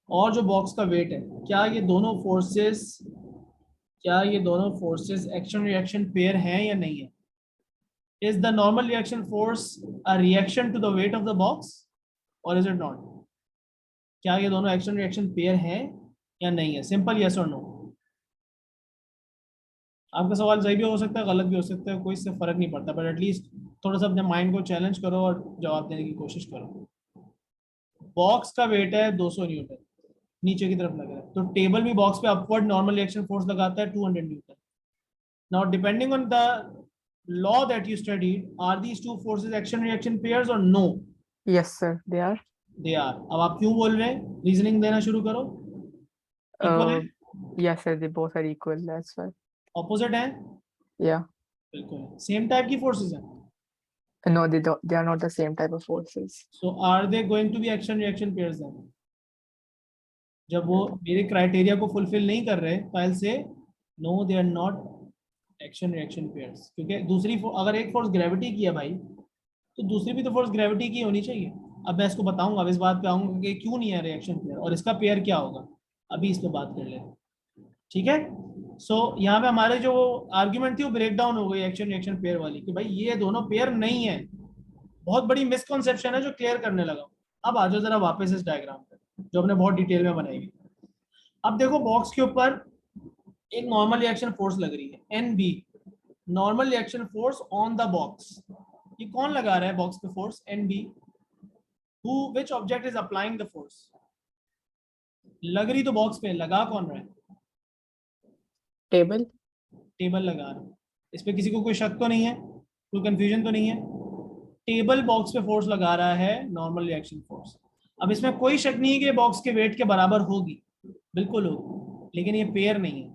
और जो बॉक्स का वेट है, क्या ये दोनों फोर्सेस एक्शन रिएक्शन पेयर हैं या नहीं है? Is the normal reaction force a reaction to the weight of the box or is it not? क्या ये दोनों एक्शन रिएक्शन पेयर हैं या नहीं है? सिंपल यस और नो। आपका सवाल सही भी हो सकता है, गलत भी हो सकता है, कोई इससे फर्क नहीं पड़ता, बट एटलीस्ट थोड़ा सा अपने माइंड को चैलेंज करो और जवाब देने की कोशिश करो। बॉक्स का वेट है 200 न्यूटन, नीचे की तरफ लग रहा है, तो टेबल भी बॉक्स पे अपवर्ड नॉर्मल रिएक्शन फोर्स लगाता है 200 Newton. Now depending on the law that you studied, are these two forces action reaction pairs or no? Yes, sir. They are. They are. अब आप क्यों बोल रहे हैं? रीजनिंग देना शुरू करो। इक्वल है? Yes, sir. They both are equal. That's why. Opposite है? Yeah. बिल्कुल सेम टाइप की फोर्सेस हैं। No, they don't. They are not the same type of forces. So are they going to be action reaction pairs then? जब वो मेरे criteria को fulfil नहीं कर रहे तो I'll say no, they are not action reaction pairs. क्योंकि दूसरी अगर एक फोर्स ग्रेविटी की है भाई, तो दूसरी भी तो फोर्स ग्रेविटी की होनी चाहिए। अब मैं इसको बताऊंगा, अब इस बात पे आऊंगा कि क्यों नहीं है रिएक्शन पेयर और इसका पेयर क्या होगा, अभी इस पे बात कर लेते हैं, ठीक है। सो यहाँ पे हमारे जो आर्ग्यूमेंट थी वो ब्रेक डाउन हो गई एक्शन रिएक्शन पेयर वाली, कि भाई ये दोनों पेयर नहीं है। बहुत बड़ी मिसकॉन्सेप्शन है जो क्लियर करने लगा। अब आ जाओ जरा वापस इस डायग्राम पे जो हमने बहुत डिटेल में बनाई। अब देखो बॉक्स के ऊपर एक नॉर्मल रिएक्शन फोर्स लग रही है NB, normal reaction force on the box. ये कौन लगा रहा है बॉक्स पे force? NB। Who which object is applying the force? लग रही तो बॉक्स पे, लगा कौन रहा है? Table. टेबल लगा रहा है। इस पे किसी को कोई शक तो नहीं है, कोई कंफ्यूजन तो नहीं है? टेबल बॉक्स पे फोर्स लगा रहा है, नॉर्मल रिएक्शन फोर्स। अब इसमें कोई शक नहीं है कि बॉक्स के वेट के बराबर होगी, बिल्कुल होगी, लेकिन ये पेयर नहीं है।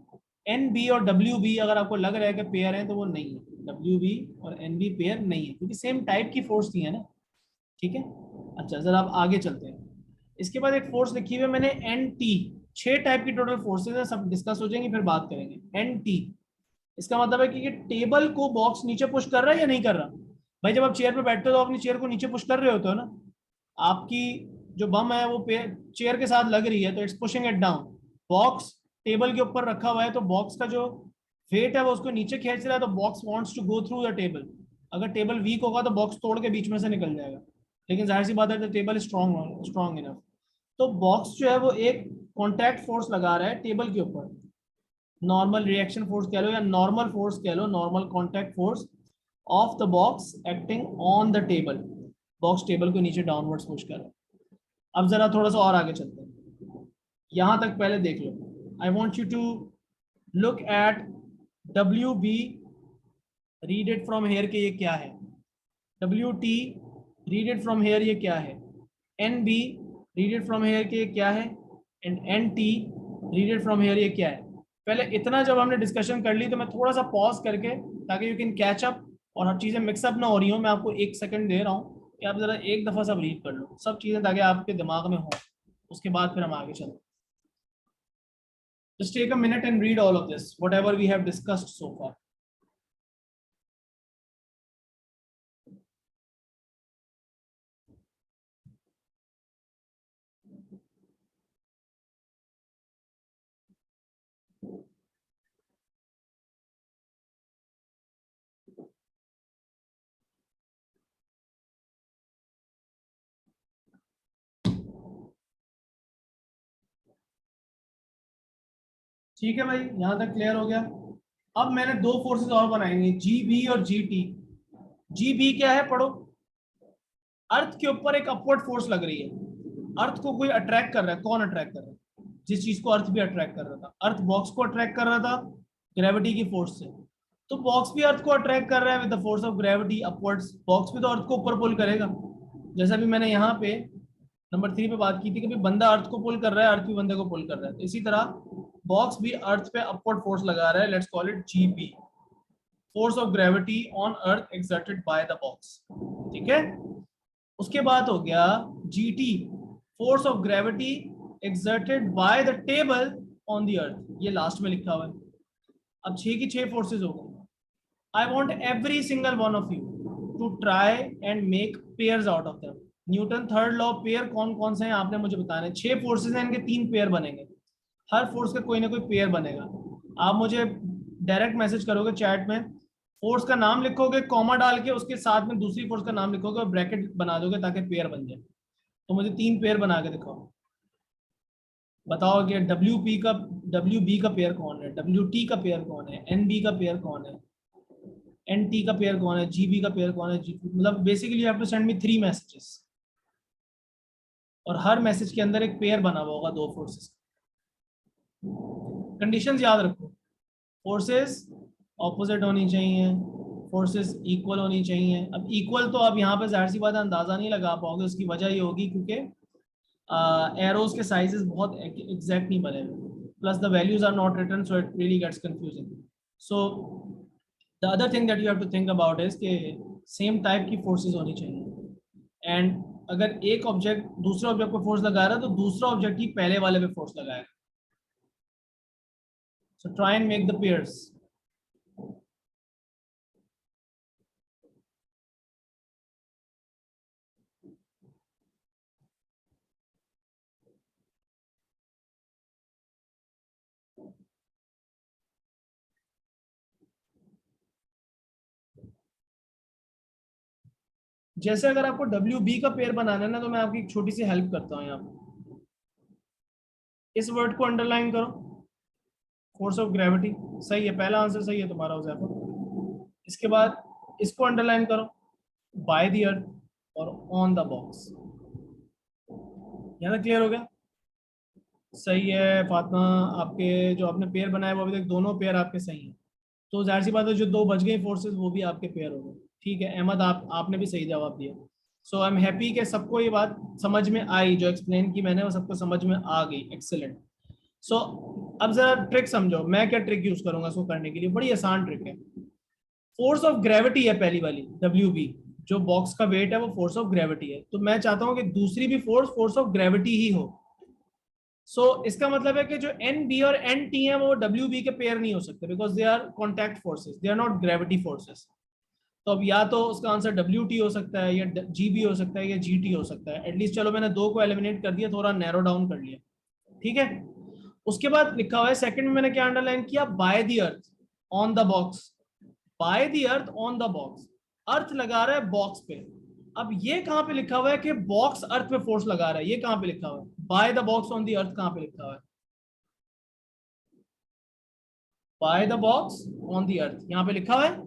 NB और WB अगर आपको लग रहा है कि पेयर है तो वो नहीं है, WB और NB पेयर नहीं है, क्योंकि सेम टाइप की फोर्स थी है ना, ठीक है। अच्छा जरा आप आगे चलते हैं। इसके बाद एक फोर्स लिखी हुई है मैंने NT, 6 टाइप की टोटल फोर्सेज है, सब डिस्कस हो जाएंगी फिर बात करेंगे। NT इसका मतलब है कि ये टेबल को बॉक्स नीचे पुश कर रहा है या नहीं कर रहा। भाई जब आप चेयर पे बैठते हो तो अपनी चेयर को नीचे पुश कर रहे होते हो ना, आपकी जो बम है वो चेयर के साथ लग रही है तो it's pushing it down. Box table के ऊपर रखा हुआ है तो बॉक्स का जो वेट है वो उसको नीचे खींच रहा है, तो box wants to go through the table. अगर टेबल वीक होगा तो बॉक्स तोड़ के बीच में से निकल जाएगा, लेकिन जाहिर सी बात है टेबल स्ट्रॉन्ग इनफ। तो बॉक्स जो है वो एक कॉन्टैक्ट फोर्स लगा रहा है टेबल के ऊपर, नॉर्मल रिएक्शन फोर्स कह लो या नॉर्मल फोर्स कह लो, normal contact force of the box acting on the table. Box table को नीचे डाउनवर्ड्स पुश कर रहा है। अब जरा थोड़ा सा और आगे चलते हैं, यहां तक पहले देख लो। I want you to look at WB, read it from here के ये क्या है। WT, read it from here ये क्या है। NB, read it from here के ये क्या है। And NT, read it from here ये क्या है। पहले इतना जब हमने डिस्कशन कर ली तो मैं थोड़ा सा पॉज करके, ताकि यू कैन कैच अप और हर चीज़ें मिक्सअप ना हो रही हो, मैं आपको 1 सेकंड दे रहा हूँ कि आप जरा एक दफ़ा सब रीड कर लो सब चीज़ें, ताकि आपके दिमाग में हो, उसके बाद फिर हम आगे चलते। Just take a minute and read all of this, whatever we have discussed so far. ठीक है भाई, यहां तक क्लियर हो गया। अब मैंने 2 फोर्सेस और बनाएंगे, GB और GT। GB क्या है पढ़ो। अर्थ के ऊपर एक अपवर्ड फोर्स लग रही है, अर्थ को कोई अट्रैक्ट कर रहा है। कौन अट्रैक्ट कर रहा है? जिस चीज को अर्थ भी अट्रैक्ट कर रहा था, अर्थ बॉक्स को अट्रैक्ट कर रहा था ग्रेविटी की फोर्स से, तो बॉक्स भी अर्थ को अट्रैक्ट कर रहा है with the force of gravity upwards. Box भी तो अर्थ को ऊपर पुल करेगा, जैसा भी मैंने यहाँ पे नंबर 3 पे बात की थी कि भी बंदा अर्थ को पुल कर रहा है, अर्थ भी बंदे को पुल कर रहा है, तो इसी तरह बॉक्स भी अर्थ पे अपवर्ड फोर्स लगा रहा है। Let's call it GB, force of gravity on earth exerted by the box. ठीक है, उसके बाद हो गया GT, force of gravity exerted by the table on the अर्थ, ये लास्ट में लिखा हुआ है। अब 6 की 6 फोर्सेस हो गई। I want every single one of you to try and make pairs out of them. Newton third law of pair कौन कौन से हैं आपने मुझे बताना है। 6 फोर्सेस हैं, इनके 3 पेयर बनेंगे, हर फोर्स का कोई ना कोई पेयर बनेगा। आप मुझे डायरेक्ट मैसेज करोगे चैट में, फोर्स का नाम लिखोगे कॉमा डाल के, उसके साथ में दूसरी फोर्स का नाम लिखोगे और ब्रैकेट बना दोगे ताकि पेयर बन जाए। तो मुझे 3 पेयर बना के दिखाओ, बताओ कि WB का पेयर कौन है, WT का पेयर कौन है, NB का पेयर कौन है, NT का पेयर कौन है, GB का पेयर कौन है। मतलब basically you have to send me 3 messages, और हर मैसेज के अंदर एक पेयर बना हुआ होगा 2 फोर्सेस। कंडीशंस याद रखो, फोर्सेस ऑपोजिट होनी चाहिए, फोर्सेस इक्वल होनी चाहिए। अब इक्वल तो आप यहाँ पे जाहिर सी बात है अंदाजा नहीं लगा पाओगे, उसकी वजह ये होगी क्योंकि एरोज के साइजेस बहुत एग्जैक्ट नहीं बने हुए, plus the values are not written, so it really gets confusing. So the other thing that you have to think about is कि सेम टाइप की फोर्सेस होनी चाहिए, एंड अगर एक ऑब्जेक्ट दूसरे ऑब्जेक्ट पर फोर्स लगा रहा है तो दूसरा ऑब्जेक्ट ही पहले वाले पे फोर्स लगाएगा। So try and make the pairs. जैसे अगर आपको WB का पेयर बनाना है ना, तो मैं आपकी एक छोटी सी हेल्प करता हूँ। यहाँ पे इस वर्ड को अंडरलाइन करो, फोर्स ऑफ ग्रेविटी। सही है, पहला आंसर सही है तुम्हारा उज़ैफर। इसके बाद इसको अंडरलाइन करो, बाय द अर्थ और ऑन द बॉक्स। यहाँ तक क्लियर हो गया? सही है फातिमा, आपके जो आपने पेयर बनाया वो अभी तक दोनों पेयर आपके सही हैं, तो जाहिर सी बात है जो 2 बच गए फोर्सेस वो भी आपके पेयर हो गए। ठीक है अहमद, आपने भी सही जवाब दिया। सो आई एम हैप्पी कि सबको ये बात समझ में आई, जो एक्सप्लेन की मैंने वो सबको समझ में आ गई। एक्सेलेंट। सो अब जरा ट्रिक समझो, मैं क्या ट्रिक यूज करूंगा इसको करने के लिए। बड़ी आसान ट्रिक है। फोर्स ऑफ ग्रेविटी है पहली वाली WB, जो बॉक्स का वेट है वो फोर्स ऑफ ग्रेविटी है, तो मैं चाहता हूं कि दूसरी भी फोर्स ऑफ ग्रेविटी ही हो। सो इसका मतलब है कि जो एन बी और एन टी है वो डब्ल्यू बी के पेयर नहीं हो सकते, because they are contact forces, they are not gravity forces. तो अब या तो उसका आंसर डब्ल्यू टी हो सकता है, या जी बी हो सकता है, या जी टी हो सकता है। एटलीस्ट चलो मैंने दो को एलिमिनेट कर दिया, थोड़ा नैरो डाउन कर लिया, ठीक है। उसके बाद लिखा हुआ है सेकंड में मैंने क्या अंडरलाइन किया, by the earth on the box, by the earth on the box, earth लगा रहा है बॉक्स पे। अब ये कहां पे लिखा हुआ है कि बॉक्स अर्थ पे फोर्स लगा रहा है, ये कहां पे लिखा हुआ है, by the box on the अर्थ कहां पे लिखा हुआ है, by the box on the अर्थ यहां पे लिखा हुआ है।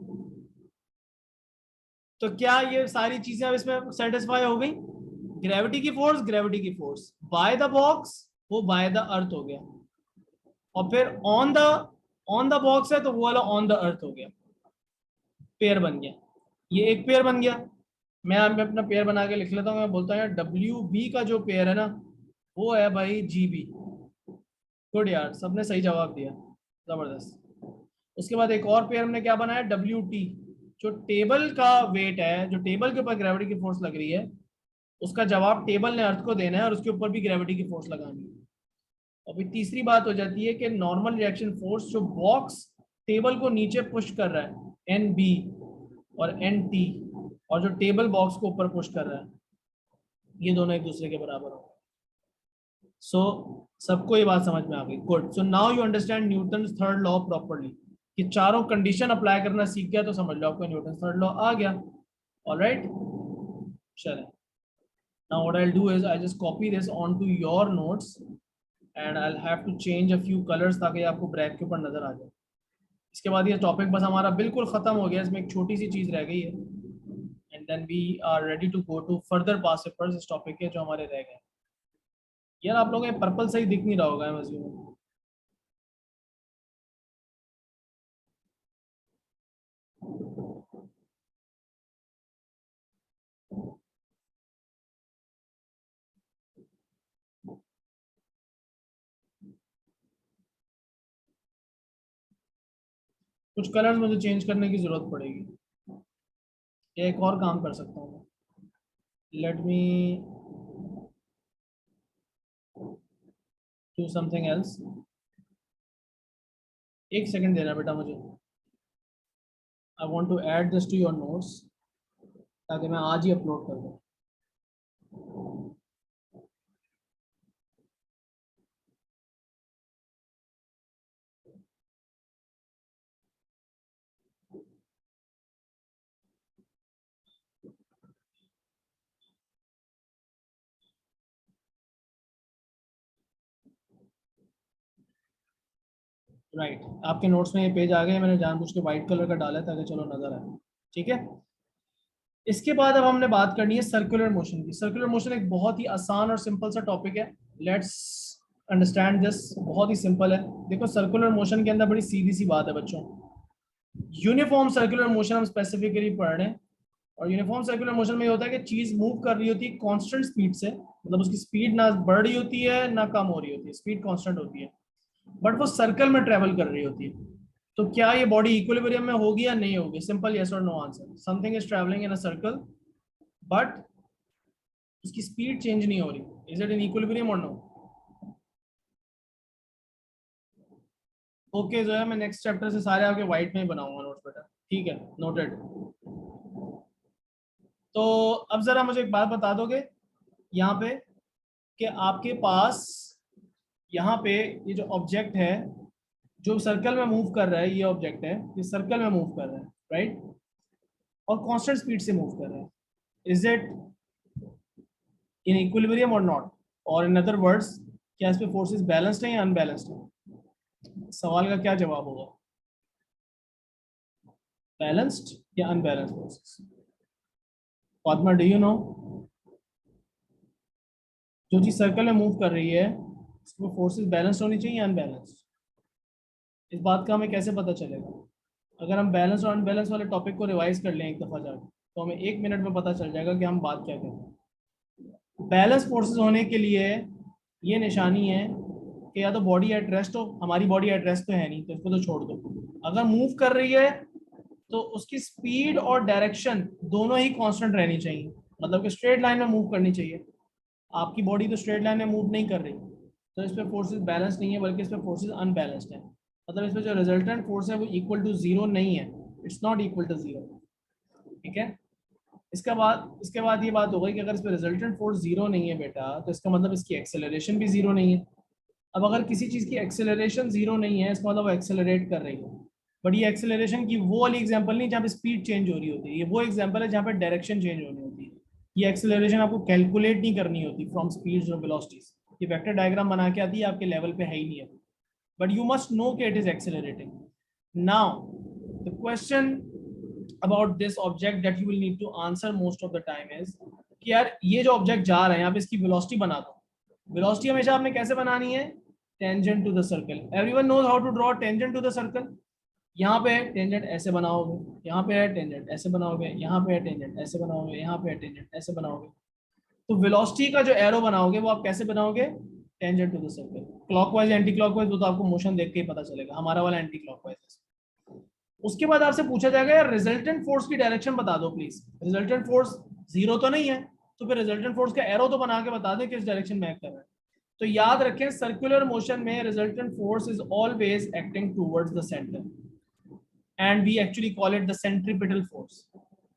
तो क्या ये सारी चीजें अब इसमें सेटिस्फाई हो गई, ग्रेविटी की फोर्स, ग्रेविटी की फोर्स, बाय द बॉक्स वो बाय द अर्थ हो गया, और फिर ऑन द बॉक्स है तो वो वाला ऑन द अर्थ हो गया, पेयर बन गया, ये एक पेयर बन गया। मैं अपना पेयर बना के लिख लेता हूँ, मैं बोलता हूँ यार डब्ल्यू बी का जो पेयर है ना वो है भाई जी बी। गुड यार, सबने सही जवाब दिया, जबरदस्त। उसके बाद एक और पेयर हमने क्या बनाया, डब्ल्यू टी, जो टेबल का वेट है, जो टेबल के ऊपर ग्रेविटी की फोर्स लग रही है, उसका जवाब टेबल ने अर्थ को देना है और उसके ऊपर भी ग्रेविटी की फोर्स लगानी है। अभी तीसरी बात हो जाती है कि नॉर्मल रिएक्शन फोर्स जो बॉक्स टेबल को नीचे पुश कर रहा है एन बी और एन टी, और जो टेबल बॉक्स को ऊपर पुश कर रहा है, ये दोनों एक दूसरे के बराबर हो। सो सबको ये बात समझ में आ गई, good. So now you understand Newton third law properly, कि चारों कंडीशन अप्लाई करना सीख गया तो समझ लो आपको न्यूटन थर्ड लॉ आ गया। ऑलराइट, चलें। Now what I'll do is I'll just copy this onto your notes and I'll have to change a few colors ताकि आपको ब्रैक के ऊपर नजर आ जाए। इसके बाद ये टॉपिक बस हमारा बिल्कुल खत्म हो गया, इसमें एक छोटी सी चीज रह गई है, and then we are ready to go to further past papers इस टॉपिक के जो हमारे रह गए। यार आप लोगों को पर्पल सही दिख नहीं रहा होगा मजीद। कुछ कलर्स मुझे चेंज करने की जरूरत पड़ेगी, एक और काम कर सकता हूँ, let me do something else. एक सेकंड देना बेटा मुझे, I want to add this to your notes ताकि मैं आज ही अपलोड कर दूँ। राइट, आपके नोट्स में ये पेज आ गए, मैंने जानबूझ के व्हाइट कलर का डाला है ताकि चलो नजर आए, ठीक है। इसके बाद अब हमने बात करनी है सर्कुलर मोशन की। सर्कुलर मोशन एक बहुत ही आसान और सिंपल सा टॉपिक है, लेट्स अंडरस्टैंड दिस। बहुत ही सिंपल है। देखो सर्कुलर मोशन के अंदर बड़ी सीधी सी बात है बच्चों, यूनिफॉर्म सर्कुलर मोशन हम स्पेसिफिकली पढ़ रहे हैं, और यूनिफॉर्म सर्कुलर मोशन में ये होता है कि चीज मूव कर रही होती है कांस्टेंट स्पीड से, मतलब उसकी स्पीड ना बढ़ रही होती है ना कम हो रही होती है, स्पीड कांस्टेंट होती है, बट वो सर्कल में ट्रेवल कर रही होती है। तो क्या ये बॉडी इक्विलिब्रियम में होगी या नहीं होगी? सिंपल यस और no answer. Something is travelling in a circle but उसकी स्पीड चेंज नहीं हो रही, इज इट इन इक्विलिब्रियम और नो? ओके जो है, मैं नेक्स्ट चैप्टर से सारे आपके व्हाइट में ही बनाऊंगा नोट्स बेटा, ठीक है, नोटेड। तो अब जरा मुझे एक बात बता दोगे यहाँ पे कि आपके पास यहाँ पे ये जो ऑब्जेक्ट है जो सर्कल में मूव कर रहा है, ये ऑब्जेक्ट है, ये सर्कल में मूव कर रहा है, राइट, और कांस्टेंट स्पीड से मूव कर रहा है, इज इट इन इक्विलिब्रियम और नॉट? और इन अदर वर्ड्स, क्या इस पे फोर्सेस बैलेंस्ड है या अनबैलेंस्ड है? सवाल का क्या जवाब होगा, बैलेंस्ड या unbalanced forces? Fatima do you know? जो चीज सर्कल में मूव कर रही है उसमें फोर्सेस बैलेंस्ड होनी चाहिए या अनबैलेंस्ड? इस बात का हमें कैसे पता चलेगा? अगर हम बैलेंस और अनबैलेंस वाले टॉपिक को रिवाइज कर लें एक दफा जाकर, तो हमें 1 मिनट में पता चल जाएगा कि हम बात क्या कर रहे हैं। बैलेंस फोर्सेस होने के लिए ये निशानी है कि या तो बॉडी एट रेस्ट हो, हमारी बॉडी एट रेस्ट तो है नहीं, तो इसको तो छोड़ दो। अगर मूव कर रही है तो उसकी स्पीड और डायरेक्शन दोनों ही कांस्टेंट रहनी चाहिए, मतलब कि स्ट्रेट लाइन में मूव करनी चाहिए। आपकी बॉडी तो स्ट्रेट लाइन में मूव नहीं कर रही, तो इस पर फोर्सेस बैलेंस नहीं है, बल्कि इस पर फोर्सेस अनबैलेंस्ड है। मतलब इसमें जो रिजल्टेंट फोर्स है वो इक्वल टू जीरो नहीं है, it's not equal to zero. ठीक है, इसके बाद ये बात हो गई कि अगर इस पर रिजल्टेंट फोर्स जीरो नहीं है बेटा, तो इसका मतलब इसकी एक्सेलरेशन भी जीरो नहीं है। अब अगर किसी चीज़ की एक्सेलरेशन जीरो नहीं है, इसका मतलब वो एक्सेलरेट कर रही है, बट ये एक्सेलरेशन की वो वाली एग्जांपल नहीं जहाँ पे स्पीड चेंज हो रही होती है, ये वो एग्जांपल है जहाँ पे डायरेक्शन चेंज होनी होती है। ये एक्सेलरेशन आपको कैलकुलेट नहीं करनी होती फ्रॉम स्पीड्स और वेलोसिटीज, ये वेक्टर डायग्राम बना के आती है, आपके लेवल पे है ही नहीं है, बट यू मस्ट नो कि it is accelerating. Now the question about this object that you will need to answer most of the time is कि यार ये जो ऑब्जेक्ट जा रहे हैं आप इसकी वेलोसिटी बना दो। वेलोसिटी हमेशा आपने कैसे बनानी है? Tangent to the circle. Everyone knows how to draw tangent to the circle. यहाँ पे है टेंजेंट ऐसे बनाओगे, यहाँ पे है टेंजेंट ऐसे बनाओगे, यहाँ पे है टेंजेंट ऐसे बनाओगे, यहाँ पे है टेंजेंट ऐसे बनाओगे। तो वेलोसिटी का जो एरो बनाओगे वो आप कैसे बनाओगे? Tangent to the circle. Clockwise anticlockwise वो तो आपको मोशन देख के ही पता चलेगा, हमारा वाला एंटी क्लॉकवाइज है। उसके बाद आपसे पूछा जाएगा यार रिजल्टेंट फोर्स की डायरेक्शन बता दो प्लीज। रिजल्टेंट फोर्स जीरो तो नहीं है, तो फिर रिजल्टेंट फोर्स का एरो तो बना के बता दें किस डायरेक्शन में एक्ट कर रहा है। तो याद रखें सर्कुलर मोशन में resultant force is always acting towards the centre and we actually call it the centripetal force,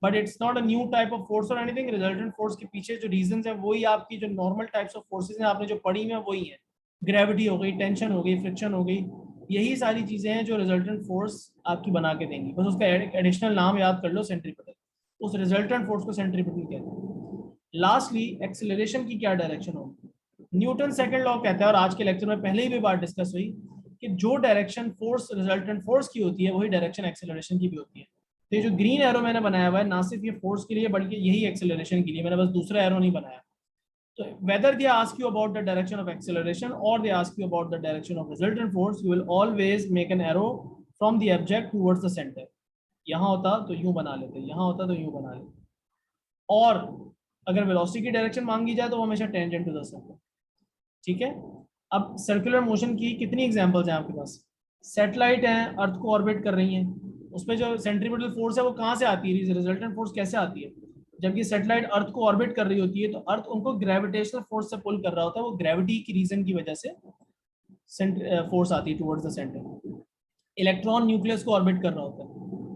but it's not a new type of force और एनीथिंग। रिजल्टेंट फोर्स के पीछे जो रीजंस है वही आपकी जो नॉर्मल टाइप्स ऑफ फोर्सेज हैं आपने जो पढ़ी में वही है। ग्रेविटी हो गई, टेंशन हो गई, फ्रिक्शन हो गई, यही सारी चीजें हैं जो रिजल्टेंट फोर्स आपकी बना के देंगी। बस उसका एडिशनल नाम याद कर लो, सेंट्रीपिटल। उस रिजल्टेंट फोर्स को सेंट्रीपिटल कहते हैं। लास्टली एक्सेलरेशन की क्या डायरेक्शन होगी? न्यूटन सेकंड लॉ कहता है, और आज के लेक्चर में पहले ही भी बात डिस्कस हुई कि जो डायरेक्शन फोर्स रिजल्टेंट फोर्स की होती है वही डायरेक्शन एक्सेलरेशन की भी होती है। तो ये जो ग्रीन एरो मैंने बनाया हुआ है ना सिर्फ ये फोर्स के लिए बल्कि यही एक्सेलरेशन के लिए, मैंने बस दूसरा एरो नहीं बनाया। So whether they ask you about the direction of acceleration or they ask you about the direction of resultant force, you will always make an arrow from the object towards the center. यहाँ होता तो यूं बना लेते, यहाँ होता तो यूं बना लेते। और अगर वेलोसिटी की डायरेक्शन मांगी जाए तो वो हमेशा टेंजेंट टू द सर्कल। ठीक है, अब सर्कुलर मोशन की कितनी एग्जांपल्स हैं आपके पास? सैटेलाइट हैं, अर्थ को ऑर्बिट कर रही हैं, उसमें जो सेंट्रीपिटल फोर्स है वो कहाँ से आती है? रिजल्टेंट फोर्स कैसे आती है? जबकि सैटेलाइट अर्थ को ऑर्बिट कर रही होती है तो अर्थ उनको ग्रेविटेशनल फोर्स से पुल कर रहा होता है, वो ग्रेविटी की रीजन की वजह से फोर्स आती है towards the centre. Electron nucleus को ऑर्बिट कर रहा होता है,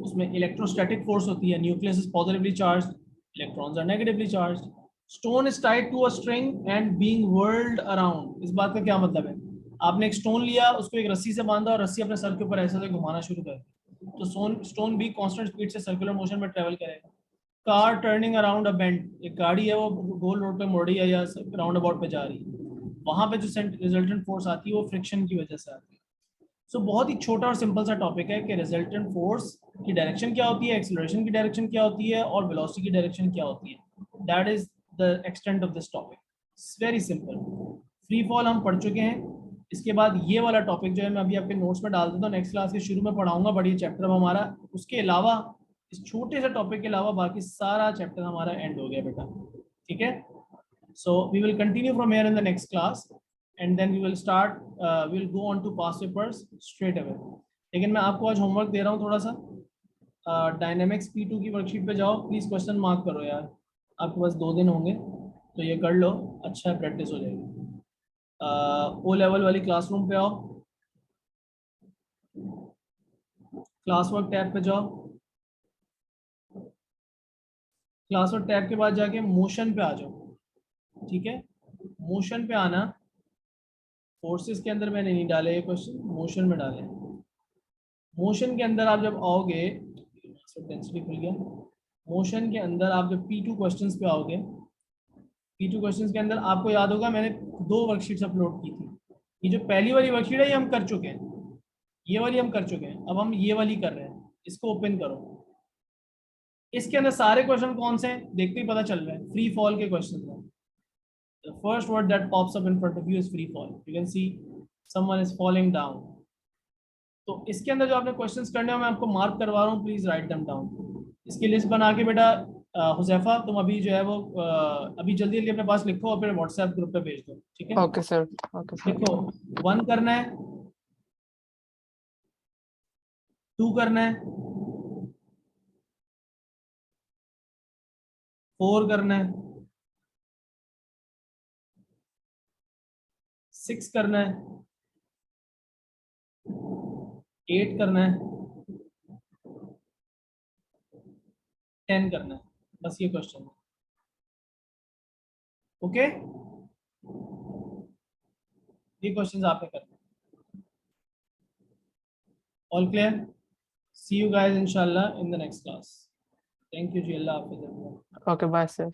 उसमें इलेक्ट्रोस्टैटिक फोर्स होती है, nucleus is positively charged, electrons are negatively charged. Stone is tied to a string and being whirled around. इस बात का क्या मतलब है? आपने एक स्टोन लिया, उसको एक रस्सी से बांधा और रस्सी अपने सर के ऊपर ऐसे घुमाना शुरू कर दी, तो स्टोन भी कांस्टेंट स्पीड से सर्कुलर मोशन में ट्रेवल करेगा। कार टर्निंग अराउंड अ बेंड, एक गाड़ी है वो गोल रोड पे मुड़ रही है या राउंड अबाउट पे जा रही है, वहां पे जो रिजल्टेंट फोर्स आती है वो फ्रिक्शन की वजह से आती है। सो बहुत ही छोटा और सिंपल सा टॉपिक है कि रिजल्टेंट फोर्स की डायरेक्शन क्या होती है, एक्सेलरेशन की डायरेक्शन क्या होती है और वेलोसिटी की डायरेक्शन क्या होती है। That is the extent of this topic, it's very simple. Free fall हम पढ़ चुके हैं, इसके बाद ये वाला टॉपिक जो है मैं अभी आपके नोट्स में डाल देता हूँ, नेक्स्ट क्लास के शुरू में पढ़ाऊंगा, बट ये चैप्टर हमारा उसके अलावा, इस छोटे से टॉपिक के अलावा बाकी सारा चैप्टर हमारा एंड हो गया बेटा। ठीक है, so we will continue from here in the next class and then we will start we will go on to past papers straight away. लेकिन मैं आपको आज होमवर्क दे रहा हूँ थोड़ा सा, डायनेमिक्स P2 की वर्कशीट पे जाओ, प्लीज क्वेश्चन मार्क करो यार, आपके पास 2 दिन होंगे तो ये कर लो, अच्छा प्रैक्टिस हो जाएगी। ओ लेवल वाली क्लासरूम पे आओ, क्लास वर्क टैब पे जाओ, क्लास वर्क टैब के बाद जाके मोशन पे आ जाओ। ठीक है, मोशन पे आना, फोर्सेस के अंदर मैंने नहीं डाले ये क्वेश्चन, मोशन में डाले। मोशन के अंदर आप जब आओगे, डेंसिटी खुल गया, मोशन के अंदर आप जब P2 क्वेश्चंस पे आओगे, P2 क्वेश्चंस के अंदर आपको याद होगा मैंने 2 वर्कशीट्स अपलोड की थी। ये जो पहली वाली वर्कशीट है ये हम कर चुके हैं, ये वाली हम कर चुके हैं, अब हम ये वाली कर रहे हैं, इसको ओपन करो। इसके अंदर सारे क्वेश्चन कौन से हैं देखते ही पता चल रहा है, फ्री फॉल के क्वेश्चन हैं। The first word that pops up in front of you is free fall. You can see someone is falling down. तो इसके अंदर जो आपने क्वेश्चंस करने हैं मैं आपको मार्क करवा रहा हूँ, प्लीज राइट देम डाउन। इसकी लिस्ट बना के बेटा हुजैफा तुम अभी जो है वो अभी जल्दी जल्दी अपने पास लिखो और फिर व्हाट्सएप ग्रुप पे भेज दो। ठीक है, ओके सर, ओके सर। लिखो 1 करना है, 2 करना है, 4 करना है, 6 करना है, 8 करना है, 10 करना है, बस ये क्वेश्चन है। ओके, ये क्वेश्चंस आपने करना है। All clear? See you guys इंशाल्लाह in the next class. Thank you जी, अल्लाह हाफिज़ everyone. Okay, bye, sir.